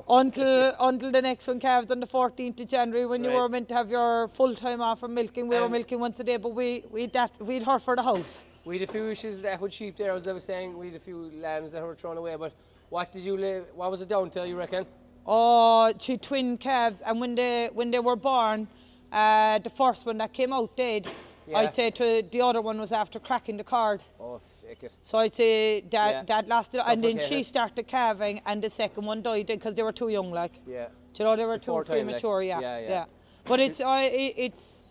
until the next one calved on the 14th of January, when you were meant to have your full time off from milking. We were milking once a day, but we'd her for the house. We had a few issues with sheep there, as I was saying. We had a few lambs that were thrown away. But what was it down to, you reckon? Oh, she twin calves, and when they were born, the first one that came out dead, I'd say the other one was after cracking the cord. Oh, fake it. So I'd say Dad lost it, and then she started calving, and the second one died because they were too young, like. Yeah. Do you know, they were too premature, yeah. But it's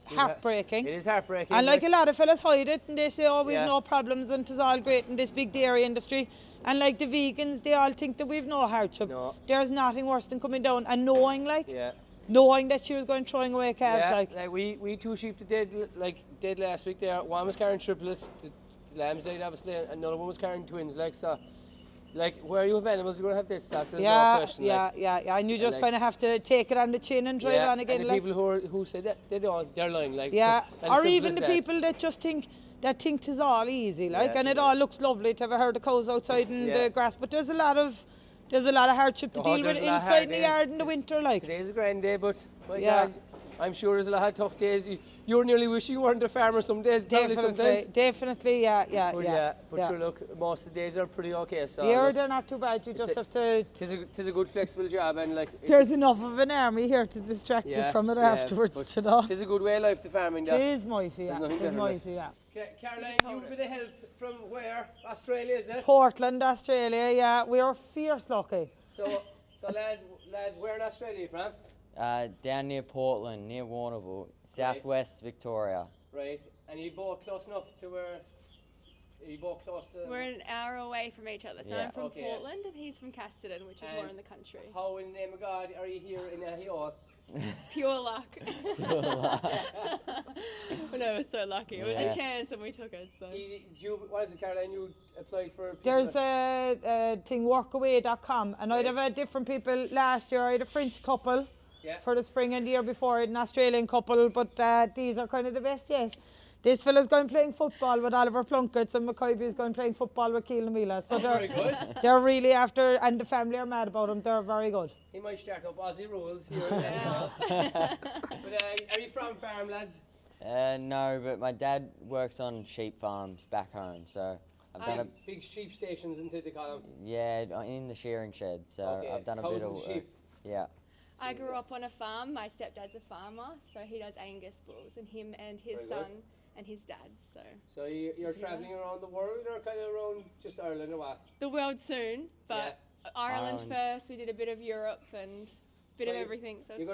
heartbreaking. It is heartbreaking. And like a lot of fellas hide it, and they say, oh, we've no problems, and it's all great in this big dairy industry. And like the vegans, they all think that we've no hardship. No. There's nothing worse than coming down and knowing, like. Knowing that she was going throwing away calves, like we 2 sheep that dead last week there. One was carrying triplets, the lambs died obviously, and another one was carrying twins, like. So like where you have animals, you're gonna have dead stock, there's no question. And you just kind of have to take it on the chin and drive on again. And the people who say that they don't, they're lying, like. Or even the people that just think it's all easy, like, and it all looks lovely to have heard the cows outside in the grass, but there's a lot of hardship to deal with inside the yard in the winter, like. Today's a grand day, but God, I'm sure there's a lot of tough days. You're nearly wishing you weren't a farmer some days, probably sometimes. Definitely, yeah. But sure, look, most of the days are pretty okay. So They're not too bad. You just have to. Tis a good flexible job, and like There's enough of an army here to distract you from it afterwards, you know. Tis a good way of life, the farming. It is mighty, yeah. nothing It is better mighty, yeah. Caroline, you have a bit of help from where? Australia, is it? Portland, Australia, yeah. We are fierce lucky. So lads, where in Australia are you from? Down near Portland, near Warrnambool, southwest Victoria. Right, and you both close enough to where? Are you both close to? We're an hour away from each other. So Yeah. I'm from Okay. Portland and he's from Casterton, which is more in the country. How in the name of God are you here in Ahiol? Pure luck. No, we're so lucky. It was a chance and we took it. So. What is it, Caroline? You applied for. There's a thing, workaway.com, and I'd have different people last year. I had a French couple for the spring, and the year before I had an Australian couple, but these are kind of the best yet. This fella's going playing football with Oliver Plunkett's, and McCoybe's going playing football with Keelan Mila. So very good. They're really after, and the family are mad about him. They're very good. He might start up Aussie rules here and there. But are you from farm, lads? No, but my dad works on sheep farms back home, so I've done Big sheep stations into the column. in the shearing shed, so I've done a bit of sheep. yeah. I grew up on a farm. My stepdad's a farmer, so he does Angus bulls, and him and his Very son good. and his dad. So you're travelling around the world, or kind of around just Ireland, or what? The world soon, but Ireland first. We did a bit of Europe and a bit of everything. So You're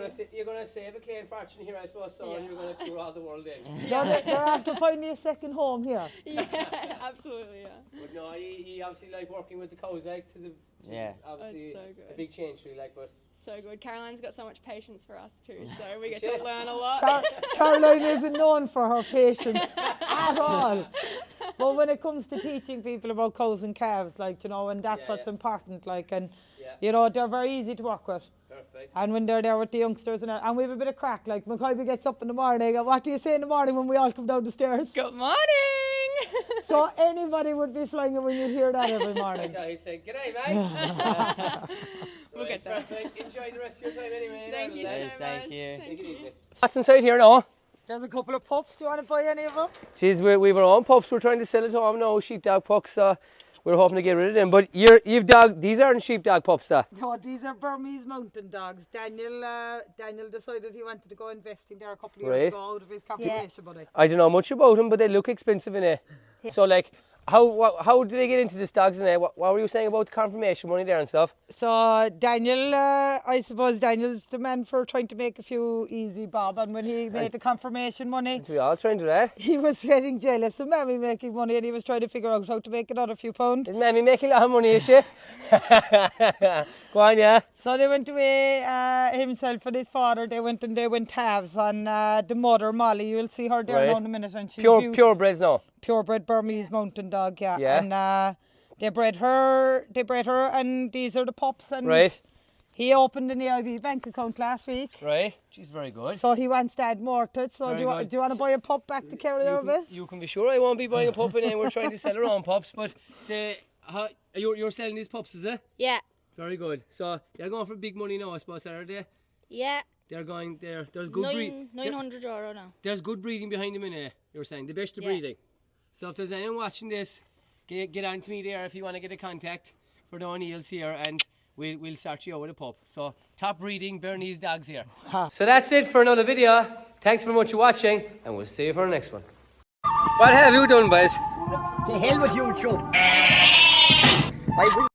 gonna save a clay fortune here, I suppose. So and you're gonna tour all the world in. They're after finding a second home here. Yeah, absolutely, yeah. But no, he obviously like working with the cows, like, obviously It's so good. a big change for you, like, but. So good. Caroline's got so much patience for us too, so we get to learn a lot. Caroline isn't known for her patience at all. But when it comes to teaching people about cows and calves, like, you know, and that's what's important, like, and, you know, they're very easy to work with. Perfect. And when they're there with the youngsters and we have a bit of crack, like, McCoy gets up in the morning, and what do you say in the morning when we all come down the stairs? Good morning! So anybody would be flying when you'd hear that every morning. So he'd say, "G'day, mate." We'll get there. Perfect. Enjoy the rest of your time anyway. Thank you so much. Thank you. Thank you. What's inside here now? There's a couple of pups. Do you want to buy any of them? Jeez, we've our own pups. We're trying to sell at home now, sheepdog pups. We're hoping to get rid of them. But these aren't sheepdog pups, though. No, these are Burmese mountain dogs. Daniel decided he wanted to go investing there a couple of years ago out of his conservation money. I don't know much about them, but they look expensive in it. So, like, how did they get into these dogs in it? What were you saying about the confirmation money there and stuff? So Daniel, I suppose Daniel's the man for trying to make a few easy bob, and when he made the confirmation money, We all trying to do that. he was getting jealous of Mammy making money, and he was trying to figure out how to make another few pounds. Is Mammy making a lot of money, is she? Go on, yeah. So they went away, himself and his father, they went halves on the mother, Molly. You'll see her there now in a minute, and she's purebreds now. purebred Burmese mountain dog, and they bred her, and these are the pups. And he opened an AIB bank account last week. Right, she's very good. So he wants to add more to it. So do you want to buy a pup back to carry her a bit? You can be sure I won't be buying a pup, and we're trying to sell our own pups. But you're selling these pups, is it? Yeah. Very good. So they're going for big money now, I suppose, are they? Yeah. They're going there. There's good breeding. €900 now. There's good breeding behind them in there. You're saying the best of breeding. So if there's anyone watching this, get on to me there if you want to get a contact for the O'Neills here, and we'll start you out with a pup. So top breeding Bernese dogs here. So that's it for another video. Thanks very much for watching, and we'll see you for the next one. What have you done, boys? To hell with you, chum. I will